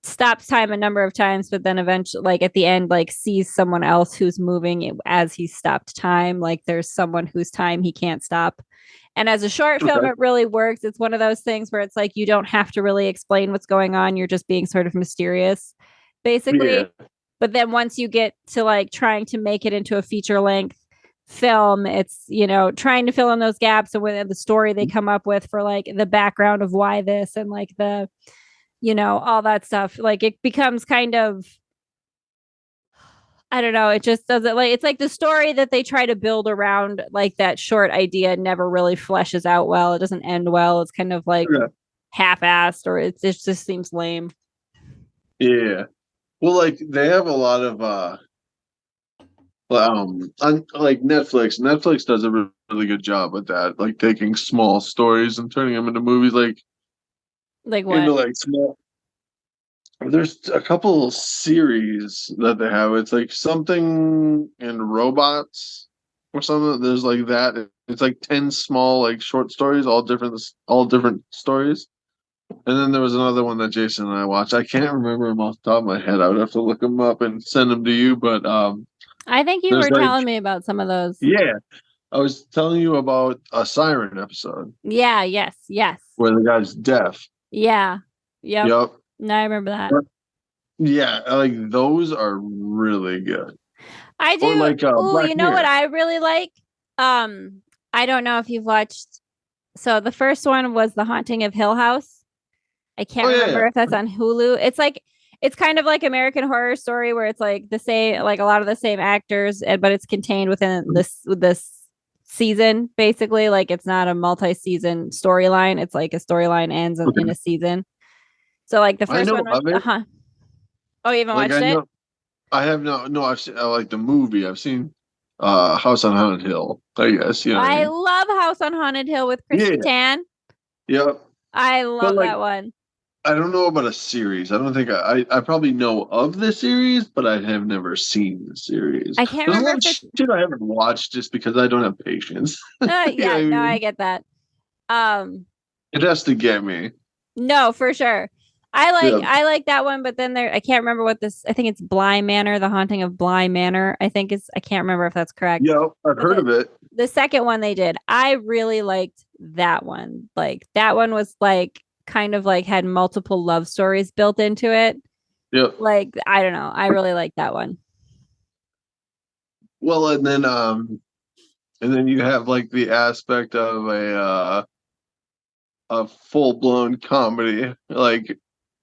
stops time a number of times, but then eventually, like at the end, like sees someone else who's moving as he stopped time. Like there's someone whose time he can't stop. And as a short film, okay. it really works. It's one of those things where it's like you don't have to really explain what's going on. You're just being sort of mysterious, Yeah. basically. But then once you get to like trying to make it into a feature length film, it's, you know, trying to fill in those gaps and with the story they come up with for like the background of why this and like the, you know, all that stuff. Like it becomes kind of, I don't know, it just doesn't like it's like the story that they try to build around like that short idea never really fleshes out well. It doesn't end well. It's kind of like Okay. half-assed or it just seems lame. Yeah. Well, like they have a lot of on like Netflix. Netflix does a really good job with that, like taking small stories and turning them into movies, like Like into what? like small. There's a couple series that they have. It's like something in robots or something. There's like that. It's like 10 small like short stories, all different stories. And then there was another one that Jason and I watched. I can't remember them off the top of my head. I would have to look them up and send them to you. But I think you there's were like, telling me about some of those. yeah, I was telling you about a Siren episode Yeah, yes. where the guy's deaf. Yeah. Yep. Yep. No, I remember that. Yeah, like those are really good. I Or do. like Oh, Black you know what Mirror. I really like? I don't know if you've watched. So the first one was The Haunting of Hill House. I can't Oh yeah, remember yeah. if that's on Hulu. It's like it's kind of like American Horror Story where it's like the same like a lot of the same actors but it's contained within this season basically. Like it's not a multi-season storyline. It's like a storyline ends in Okay. a season. So like the I first know one was of it. Oh, you haven't Like watched I it? know I have no I've seen I like the movie. I've seen House on Haunted Hill, I guess, you know what I I mean? love House on Haunted Hill with Yeah, Kristen Tan. yeah. I But love like that one. I don't know about a series. I don't think I probably know of the series, but I have never seen the series. I can't There's a remember lot if of it's shit I haven't watched just because I don't have patience. You know what yeah, I no, I mean? get that. Um It has to get me. No, for sure. Yeah. I like that one, but then there I can't remember what this I think it's Bly Manor, The Haunting of Bly Manor. I think is I can't remember if that's correct. Yeah, I've But heard of it. the second one they did, I really liked that one. Like that one was like kind of like had multiple love stories built into it. Yep. Like I don't know, I really like that one. Well, and then you have like the aspect of a full blown comedy, like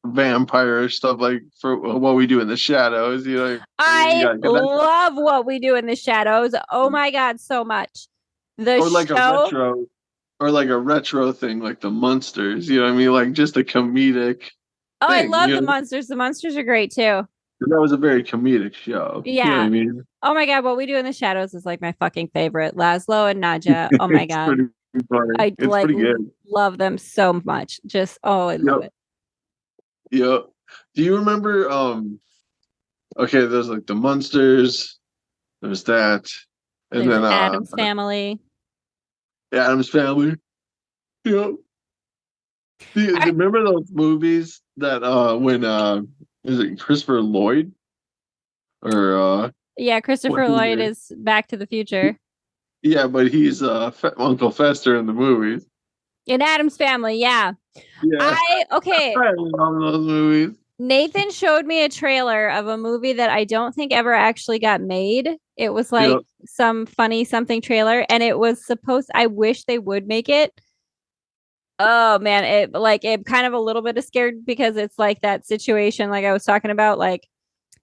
vampire stuff, like for what we do in the shadows. You know, you I got that, love What We Do in the Shadows. Oh my god, so much. The or like a show retro, or like a retro thing, like the Munsters. You know what I mean? Like just a comedic Oh, I thing. love You the know, monsters. The monsters are great too. that was a very comedic show. You know what Yeah. I mean? Oh my god, What We Do in the Shadows is like my fucking favorite. Laszlo and Naja. Oh my It's god. pretty funny. I It's like pretty good. love them so much. Just oh, I love Yep. it. Yep. Do you remember? Okay, there's like the Munsters. There's that, and There's then Adam's Family. the Adams Family. Yep. Do you remember those movies that when is it Christopher Lloyd or Yeah, what's Christopher his Lloyd name? is Back to the Future. Yeah, but he's Uncle Fester in the movies. In Adam's Family, yeah. Yeah, I okay. I love those movies. Nathan showed me a trailer of a movie that I don't think ever actually got made. It was like Yep. some funny something trailer, and it was supposed. I wish they would make it. Oh man, it like it kind of a little bit of scared because it's like that situation like I was talking about. Like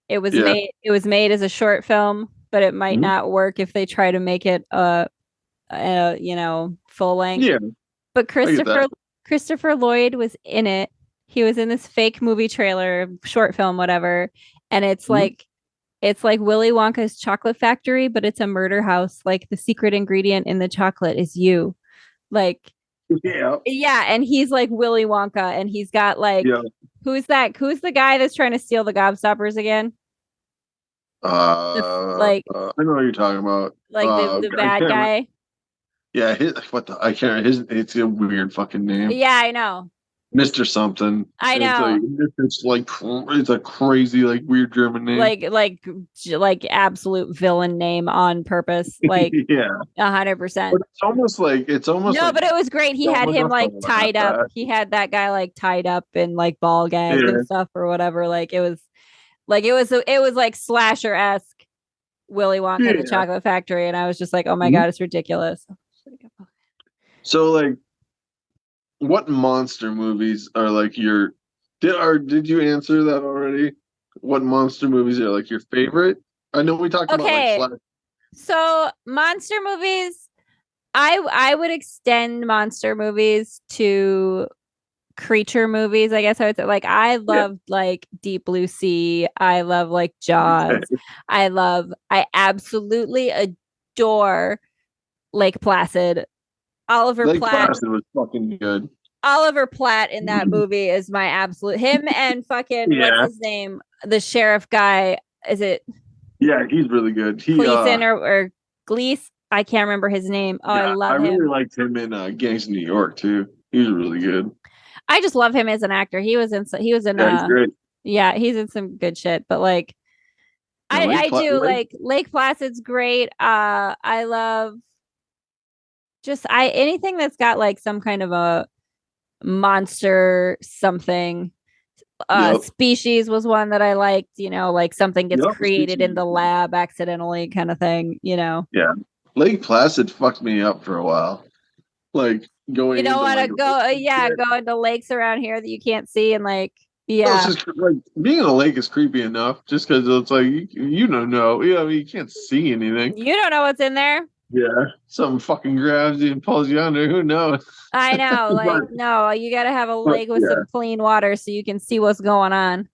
Yeah. it was made as a short film, but it might Mhm. not work if they try to make it you know, full length. Yeah, But I get that. Christopher Lloyd was in it. He was in this fake movie trailer, short film, whatever. And it's Mhm. like It's like Willy Wonka's chocolate factory, but it's a murder house. Like the secret ingredient in the chocolate is you. Like, Yeah. yeah, and he's like Willy Wonka, and he's got like Yeah. who's that? Who's the guy that's trying to steal the gobstoppers again? Like I know what you're talking about. the I bad can't. guy. Yeah, what the? I can't. It's a weird fucking name, Yeah, I know. Mister Something. I know. It's a crazy like weird German name. Like absolute villain name on purpose. Like Yeah, 100%. but it's almost No, like but it was great. He dumb had him enough to like laugh tied up. at. He had that guy like tied up and like ball gagged and Yeah, stuff or whatever. It was like slasher esque Willy Wonka and the yeah. Chocolate Factory, and I was just like, oh my Mhm. god, it's ridiculous. So like, what monster movies are like your? Did you answer that already? What monster movies are like your favorite? I know we talked about like Okay, slash. so monster movies, I would extend monster movies to creature movies, I guess I would say. Like I Yeah. loved like Deep Blue Sea. I love like Jaws. I absolutely adore Lake Placid. Oliver Lake Platt. Placid was fucking good. Oliver Platt in that movie is my absolute him and fucking what's Yeah, his name? The sheriff guy. Is it yeah, he's really good. Gleason or Gleese? I can't remember his name. Oh, I Yeah, I love really him. liked him in Gangs of New York too. He was really good. I just love him as an actor. He was in Yeah, he's great. yeah, he's in some good shit, but like Yeah, I do like Lake Placid's great. I love just I anything that's got like some kind of a monster something. Yep, Species was one that I liked, like something gets yep. created in the lab accidentally kind of thing. Yeah, Lake Placid fucked me up for a while. Like You going don't into want to like go, lakes and yeah, shit. go into lakes around here that you can't see and like, Well, it's yeah. just like being in a lake is creepy enough, just because it's like you don't know. Yeah, I mean, you can't see anything. You don't know what's in there. Yeah, something fucking grabs you and pulls you under. Who knows? I know, like, but, no, you got to have a but lake with yeah, some clean water so you can see what's going on.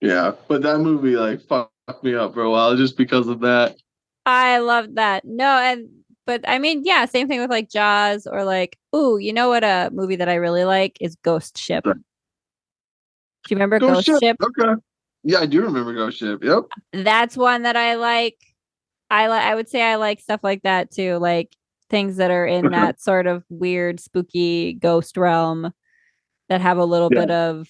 yeah. But that movie like fucked me up for a while just because of that. I love that. No, but I mean, yeah, same thing with like Jaws or like, ooh, you know what a movie that I really like is Ghost Ship. Do you remember Ghost Ghost Ship. Ship? Okay. Yeah, I do remember Ghost Ship. Yep. That's one that I like. I would say I like stuff like that too, like things that are in Okay. that sort of weird, spooky ghost realm that have a little Yeah. bit of,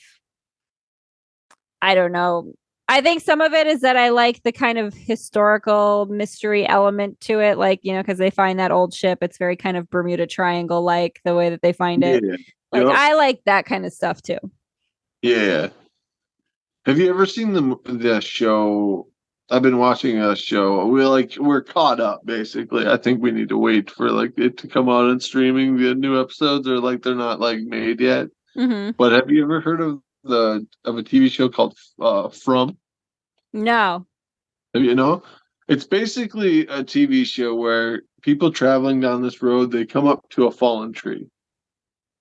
I don't know. I think some of it is that I like the kind of historical mystery element to it, like, because they find that old ship. It's very kind of Bermuda Triangle like the way that they find Yeah. it. Like, Yep. I like that kind of stuff too. Yeah. Have you ever seen the show? I've been watching a show. We're caught up basically. I think we need to wait for like it to come out on streaming. The new episodes are like they're not like made yet. Mm-hmm. But have you ever heard of a TV show called From? No. You know, it's basically a TV show where people traveling down this road, they come up to a fallen tree.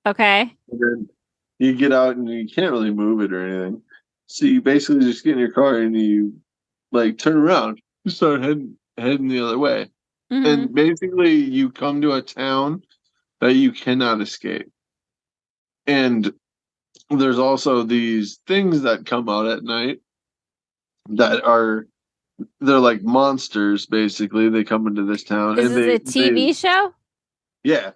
Okay. And then you get out and you can't really move it or anything. So you basically just get in your car and you like turn around, you start heading the other way. Mm-hmm. And basically you come to a town that you cannot escape. And there's also these things that come out at night that are they're like monsters basically. They come into this town Is and this a TV show? yeah.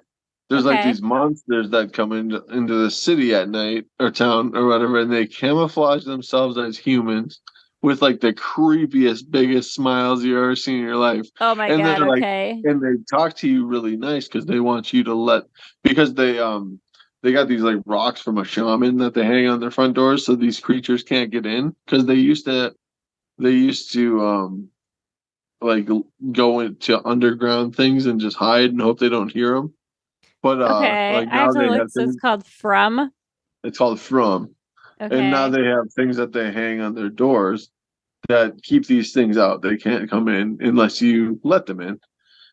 There's like Okay. these monsters that come into the city at night or town or whatever, and they camouflage themselves as humans with like the creepiest, biggest smiles you've ever seen in your life. Oh my And God. they're like, Okay. and they talk to you really nice because they want you to because they got these like rocks from a shaman that they hang on their front doors so these creatures can't get in because they used to like go into underground things and just hide and hope they don't hear them. But Okay. like I have now to they look. have So it's things. called From. It's called From, and now Okay. they have things that they hang on their doors that keep these things out. They can't come in unless you let them in.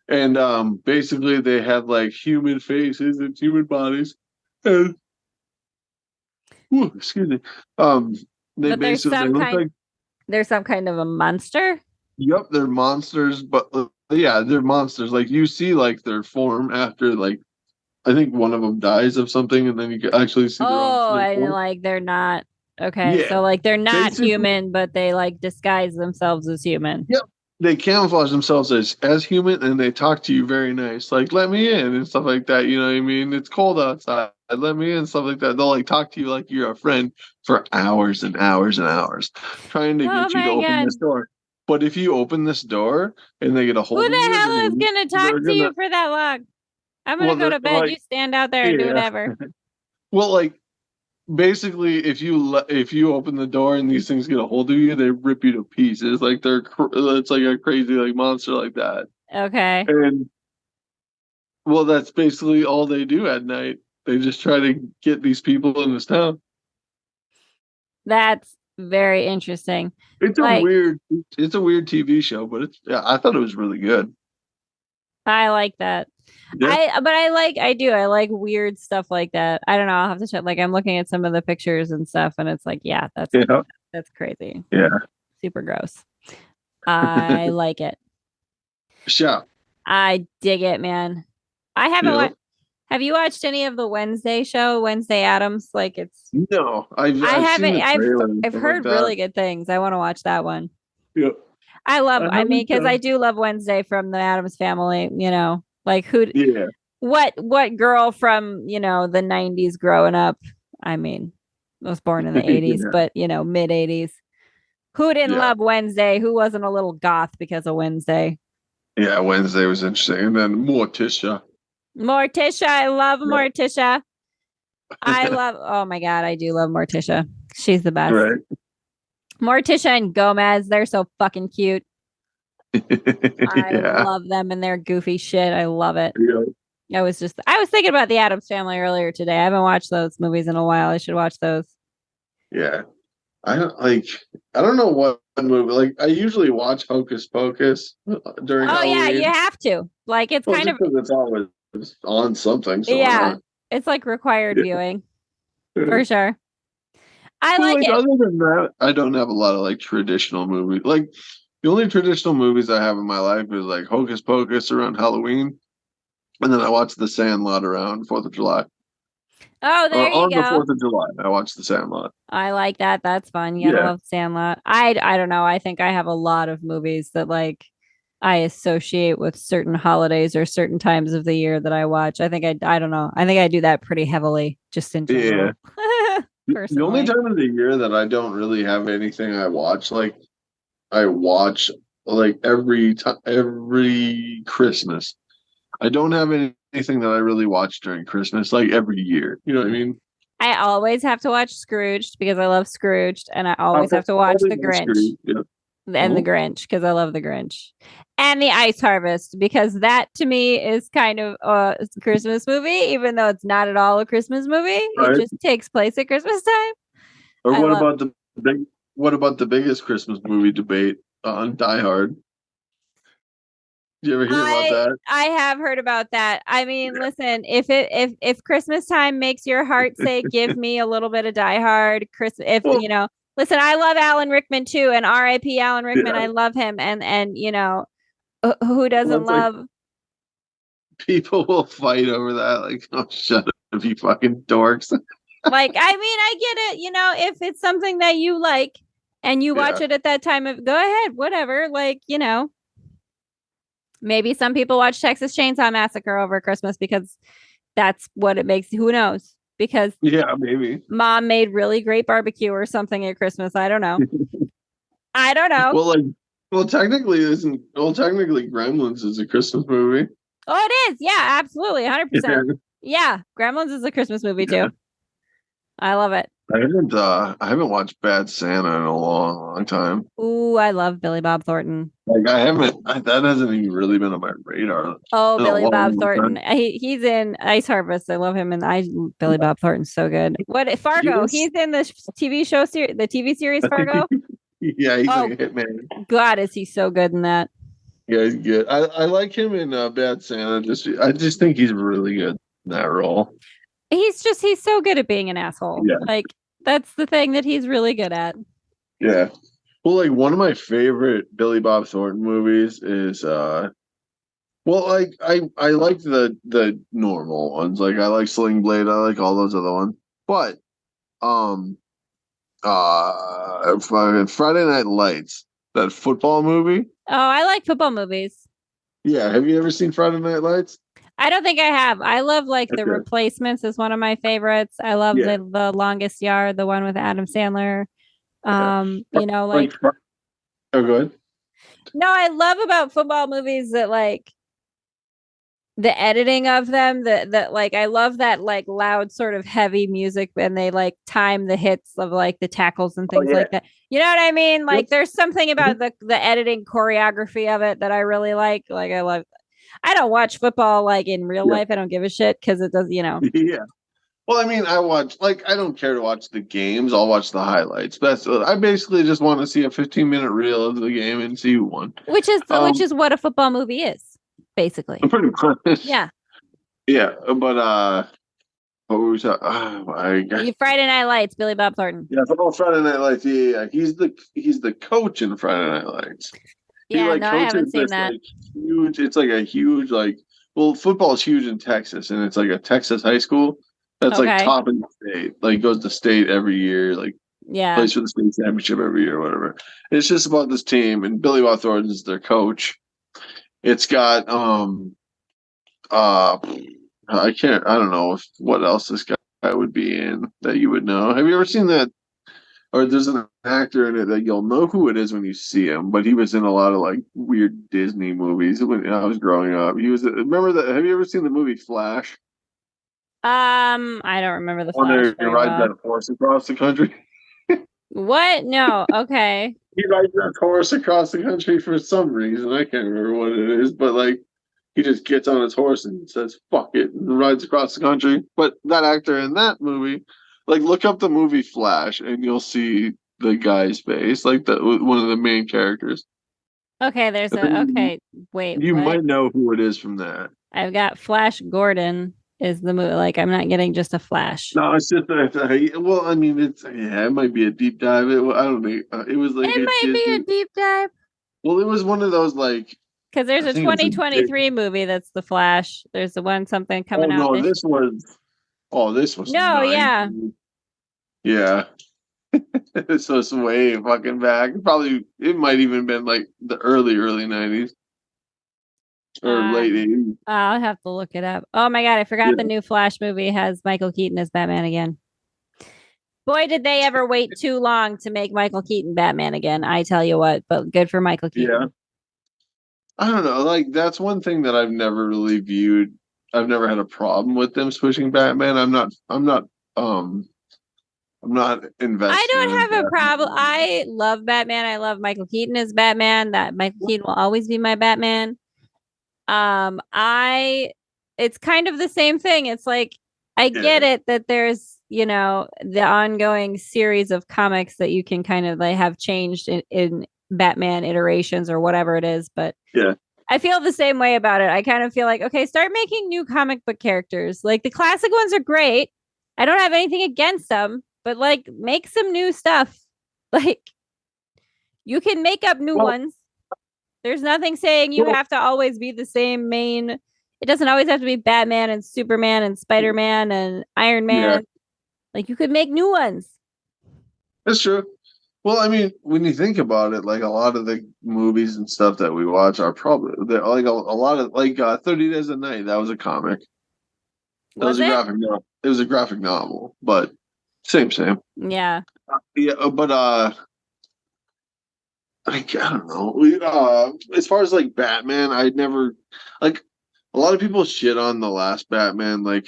And basically they have like human faces and human bodies. And excuse me. Um, they But basically they look like there's some kind of a monster. Yep, they're monsters, but yeah, they're monsters. Like you see, like their form after, like I think one of them dies of something, and then you can actually see Oh, their and form. like they're not okay. Yeah, So like they're not basically, human, but they like disguise themselves as human. yep. They camouflage themselves as human, and they talk to you very nice, like "let me in" and stuff like that. You know what I mean? It's cold outside. Let me in, stuff like that. They'll like talk to you like you're a friend for hours and hours and hours, trying to Oh get you to my open god. this door. But if you open this door and they get a Who hold of the you, hell is gonna talk they're to gonna you for that long? I'm gonna well, go they're to bed. You like stand out there and do yeah. whatever. Well, like basically, if you open the door and these things get a hold of you, they rip you to pieces. Like it's like a crazy like monster like that. Okay. And well, that's basically all they do at night. They just try to get these people in this town. That's very interesting. It's a Like, weird, it's a weird TV show, but it's yeah, I thought it was really good. I like that. Yeah, But I like weird stuff like that. I don't know. I'll have to check. Like, I'm looking at some of the pictures and stuff, and it's like, yeah, yeah, that's crazy. yeah. Super gross. I like it. Shop. I dig it, man. I haven't Yeah. watched. Have you watched any of the Wednesday show, Wednesday Adams? Like it's No, I I've seen haven't the trailer and I've stuff like heard that. really good things. I want to watch that one. Yeah, I I mean, haven't. because I do love Wednesday from the Adams family, like Yeah, what girl from, the 90s growing up? I mean, I was born in the 80s, yeah, but mid 80s. Who didn't yeah, love Wednesday? Who wasn't a little goth because of Wednesday? yeah. Wednesday was interesting, and then Morticia. Morticia, I love Yeah, Morticia. Oh my God, I do love Morticia. She's the best. right. Morticia and Gomez, they're so fucking cute. I Yeah, love them and their goofy shit. I love it. yeah, I was thinking about the Addams Family earlier today. I haven't watched those movies in a while. I should watch those. yeah. I don't like. I don't know what movie. Like, I usually watch Hocus Pocus during Oh yeah, you Halloween. have to. Like it's Well, kind just of because it's always on something, so why yeah, not? it's like required Yeah. viewing for sure. I But like like it. other than that, I don't have a lot of like traditional movies. Like the only traditional movies I have in my life is like Hocus Pocus around Halloween, and then I watch The Sandlot around Fourth of July. Oh, there you On the go. 4th of July, I watch The Sandlot. I like that. That's fun. You gotta Yeah, love Sandlot. I don't know. I think I have a lot of movies that like I associate with certain holidays or certain times of the year that I watch. I don't know. I think I do that pretty heavily just in yeah. general. The only Personally. time of the year that I don't really have anything I watch, like I watch like every Christmas. I don't have anything that I really watch during Christmas, like every year. You know what I mean? I always have to watch Scrooged because I love Scrooged, and I I'll always have to watch probably The watch Grinch Scrooge. Yeah. and The Oh, Grinch because I love The Grinch and The Ice Harvest because that to me is kind of a Christmas movie, even though it's not at all a Christmas movie. It right. just takes place at Christmas time. Or I what love. about the big? What about the biggest Christmas movie debate on Die Hard? Did you ever hear about that? I have heard about that. I mean, listen, if Christmas time makes your heart say give me a little bit of Die Hard, Chris if Well, listen, I love Alan Rickman too and RIP Alan Rickman. yeah. I love him and who Well, doesn't it's like love people will fight over that. Like, oh, shut up, you fucking dorks. like I mean, I get it, if it's something that you like and you watch Yeah, it at that time of go ahead, whatever, like, maybe some people watch Texas Chainsaw Massacre over Christmas because that's what it makes. Who knows? Because yeah, maybe. mom made really great barbecue or something at Christmas. I don't know. I don't know. Well, like, technically, Gremlins is a Christmas movie. Oh, it is. Yeah, absolutely. 100%. Yeah. Gremlins is a Christmas movie too. Yeah. I love it. I haven't watched Bad Santa in a long, long time. Ooh, I love Billy Bob Thornton. Like that hasn't even really been on my radar Oh, in a Billy long, Bob long Thornton. time. He's in Ice Harvest. I love him and Billy Bob Thornton's so good. What Fargo? Yes. He's in the TV show series, the TV series Fargo. Yeah, he's like Oh a hitman. God, is he so good in that? Yeah, he's good. I like him in Bad Santa. I just think he's really good in that role. He's so good at being an asshole. Yeah, Like that's the thing that he's really good at. yeah. Well, like one of my favorite Billy Bob Thornton movies is well, like I like the normal ones. Like I like Sling Blade, I like all those other ones. But um Friday Night Lights, that football movie. Oh, I like football movies. Yeah, have you ever seen Friday Night Lights? I don't think I have. I love like The Okay. Replacements is one of my favorites. I love Yeah. the Longest Yard, the one with Adam Sandler. Yeah. Like Like oh good. no, I love about football movies that like the editing of them that like I love that like loud sort of heavy music and they like time the hits of like the tackles and Oh things yeah. like that. You know what I mean? Yep. Like there's something about Mhm. the editing choreography of it that I really like. Like I don't watch football like in real Yeah. life. I don't give a shit because it does, Yeah. Well, I mean, I watch like I don't care to watch the games. I'll watch the highlights. That's I basically just want to see a 15-minute reel of the game and see who won. Which is what a football movie is, basically. Pretty much. Yeah. Yeah, but what were we talking? Oh, You Friday Night Lights, Billy Bob Thornton. yeah, football Friday Night Lights. Yeah. He's the coach in Friday Night Lights. He Yeah, like no, I haven't coaches seen this that. like huge. It's like a huge like. Well, football is huge in Texas, and it's like a Texas high school that's like Okay. top in the state. Like goes to state every year. Like Yeah. plays for the state championship every year, or whatever. It's just about this team, and Billy Bob Thornton is their coach. It's got uh I don't know what else this guy would be in that you would know. Have you ever seen that? Or there's an actor in it that you'll know who it is when you see him, but he was in a lot of like weird Disney movies when I was growing up. He was remember that? Have you ever seen the movie Flash? I don't remember the When Flash he very rides well. that horse across the country. What? No. Okay. He rides that horse across the country for some reason. I can't remember what it is, but like he just gets on his horse and says "fuck it" and rides across the country. But that actor in that movie, like look up the movie Flash and you'll see the guy's face, like the one of the main characters. Okay, okay. Wait, You what? might know who it is from that. I've got Flash Gordon is the movie. Like I'm not getting just a Flash. No, it's just well, I mean, it might be a deep dive. I don't know. It was like It a might be a Disney. deep dive Well, it was one of those like because there's I a think it was a Disney. 2023 movie that's the Flash. There's the one something Oh coming out no, this. this was No, yeah. 90. Yeah. So it's way fucking back. Probably it might even been like the early 90s or Uh, late 80s. I'll have to look it up. Oh my god, I forgot the Yeah. new Flash movie has Michael Keaton as Batman again. Boy, did they ever wait too long to make Michael Keaton Batman again. I tell you what, but good for Michael Yeah. Keaton. I don't know. Like that's one thing that I've never really viewed. I've never had a problem with them switching Batman. I'm not I invested don't in have a problem. Batman. I love Batman. I love Michael Keaton as Batman. That Michael Keaton will always be my Batman. I it's kind of the same thing. It's like I get Yeah. it that there's, the ongoing series of comics that you can kind of like have changed in Batman iterations or whatever it is, but Yeah. I feel the same way about it. I kind of feel like, okay, start making new comic book characters. Like the classic ones are great. I don't have anything against them, but like make some new stuff. Like you can make up new Well, ones. There's nothing saying you well, have to always be the same main. It doesn't always have to be Batman and Superman and Spider-Man and Iron yeah, Man. Like you could make new ones. that's true. Well, I mean, when you think about it, like a lot of the movies and stuff that we watch are probably they're like a lot of like 30 Days a Night. That was a comic. That Was was a it? graphic novel. It was a graphic novel, but same. Yeah. Yeah, but I don't know. As far as like Batman, I never like a lot of people shit on the last Batman, like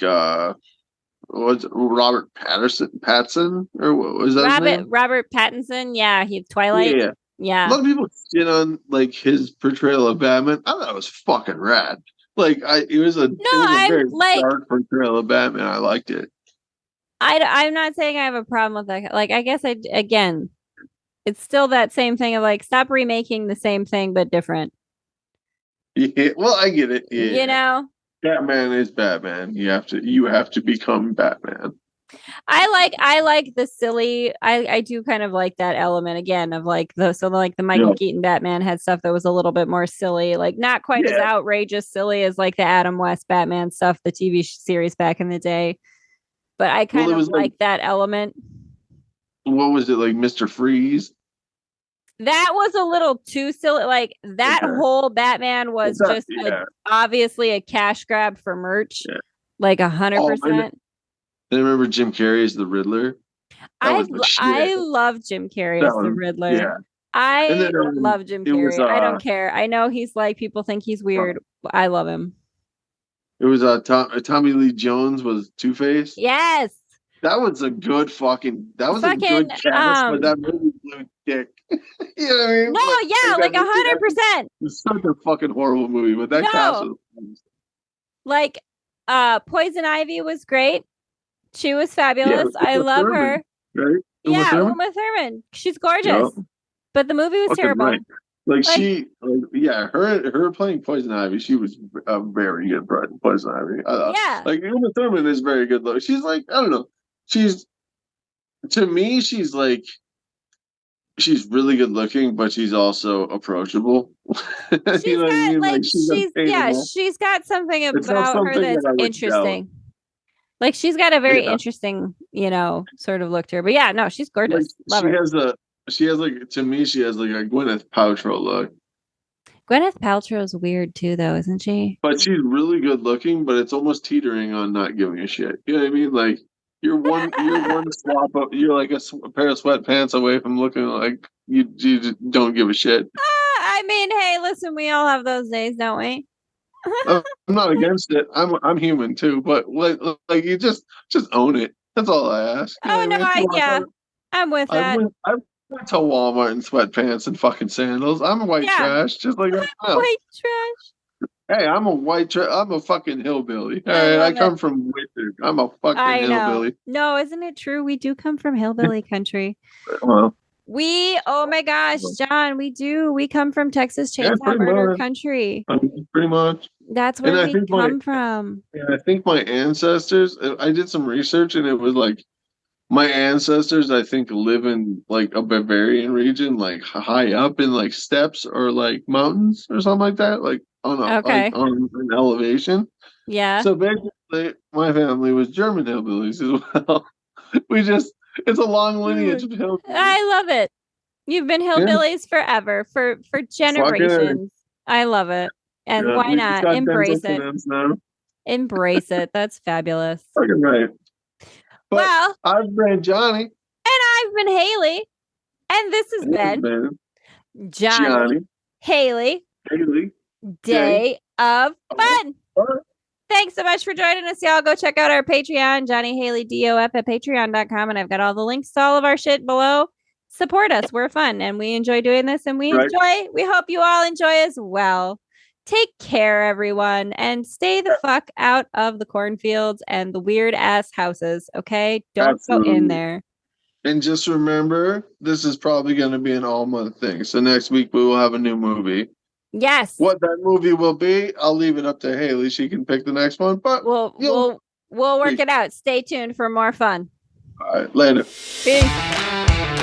what's Robert Pattinson, or what was that his name? Robert Pattinson. Yeah, he's Yeah, Twilight. yeah. A Yeah. lot of people shit on like his portrayal of Batman. I thought it was fucking rad. Like No, it was a I'm very like dark portrayal of Batman. I liked it. I'm not saying I have a problem with that. Like I guess again, it's still that same thing of like stop remaking the same thing but different. Yeah, well, I get it. You Yeah. know? Batman is Batman. You have to become Batman. I like the silly. I do kind of like that element again of like the Michael Keaton Batman had stuff that was a little bit more silly, like not quite as outrageous silly as like the Adam West Batman stuff, the TV series back in the day. But I kind of like that element. What was it, like Mr. Freeze? That was a little too silly. Like that whole Batman was obviously a cash grab for merch. Yeah. Like 100%. I remember Jim Carrey as the Riddler. I love Jim Carrey as the Riddler. Yeah. I love Jim Carrey. I don't care. I know he's like, people think he's weird. I love him. It was Tommy Lee Jones was Two-Face. Yes. That was a good a good cast, but that movie blew dick. You know what I mean? No, like 100%. It's such a fucking horrible movie, but that cast was like Poison Ivy was great. She was fabulous. I love her. Right? Uma Thurman. She's gorgeous. Yep. But the movie was terrible. Right. Her playing Poison Ivy, she was a very good Poison Ivy. Like Uma Thurman is very good though. She's like, I don't know. She's really good looking, but she's also approachable. She's got something about her that's interesting. Like she's got a very interesting, sort of look to her. But yeah, no, she's gorgeous. She has like a Gwyneth Paltrow look. Gwyneth Paltrow's weird too, though, isn't she? But she's really good looking, but it's almost teetering on not giving a shit. You know what I mean? Like you're one swap up. You're like a pair of sweatpants away from looking like you just don't give a shit. I mean, hey, listen, we all have those days, don't we? I'm not against it. I'm human too, but like you just own it. That's all I ask. I'm with that. I went to Walmart in sweatpants and fucking sandals. I'm white trash, just like white trash. Hey, I'm a fucking hillbilly. All right, I come from Whittier. I'm a fucking hillbilly. No, isn't it true? We do come from hillbilly country. Well, oh my gosh, John, we do. We come from Texas Chainsaw Murder country. Pretty much. That's where we come from. Yeah, I think my ancestors, I did some research and it was like my ancestors, I think, live in like a Bavarian region, like high up in like steppes or like mountains or something like that, like on an elevation. Yeah. So basically, my family was German hillbillies as well. It's a long lineage of hillbillies. I love it. You've been hillbillies forever, for generations. I love it. And why not? Embrace it. Embrace it. That's fabulous. Fucking right. But I've been Jonny. And I've been Haleigh. And this has been Jonny Haleigh Day of Fun. Thanks so much for joining us, y'all. Go check out our Patreon, Jonny Haleigh DOF at patreon.com. And I've got all the links to all of our shit below. Support us. We're fun and we enjoy doing this, and we hope you all enjoy as well. Take care, everyone, and stay the fuck out of the cornfields and the weird ass houses. Okay, don't go in there. And just remember, this is probably going to be an all-month thing. So next week we will have a new movie. Yes. What that movie will be, I'll leave it up to Haleigh. She can pick the next one, but we'll work it out. Stay tuned for more fun. All right, later. Peace.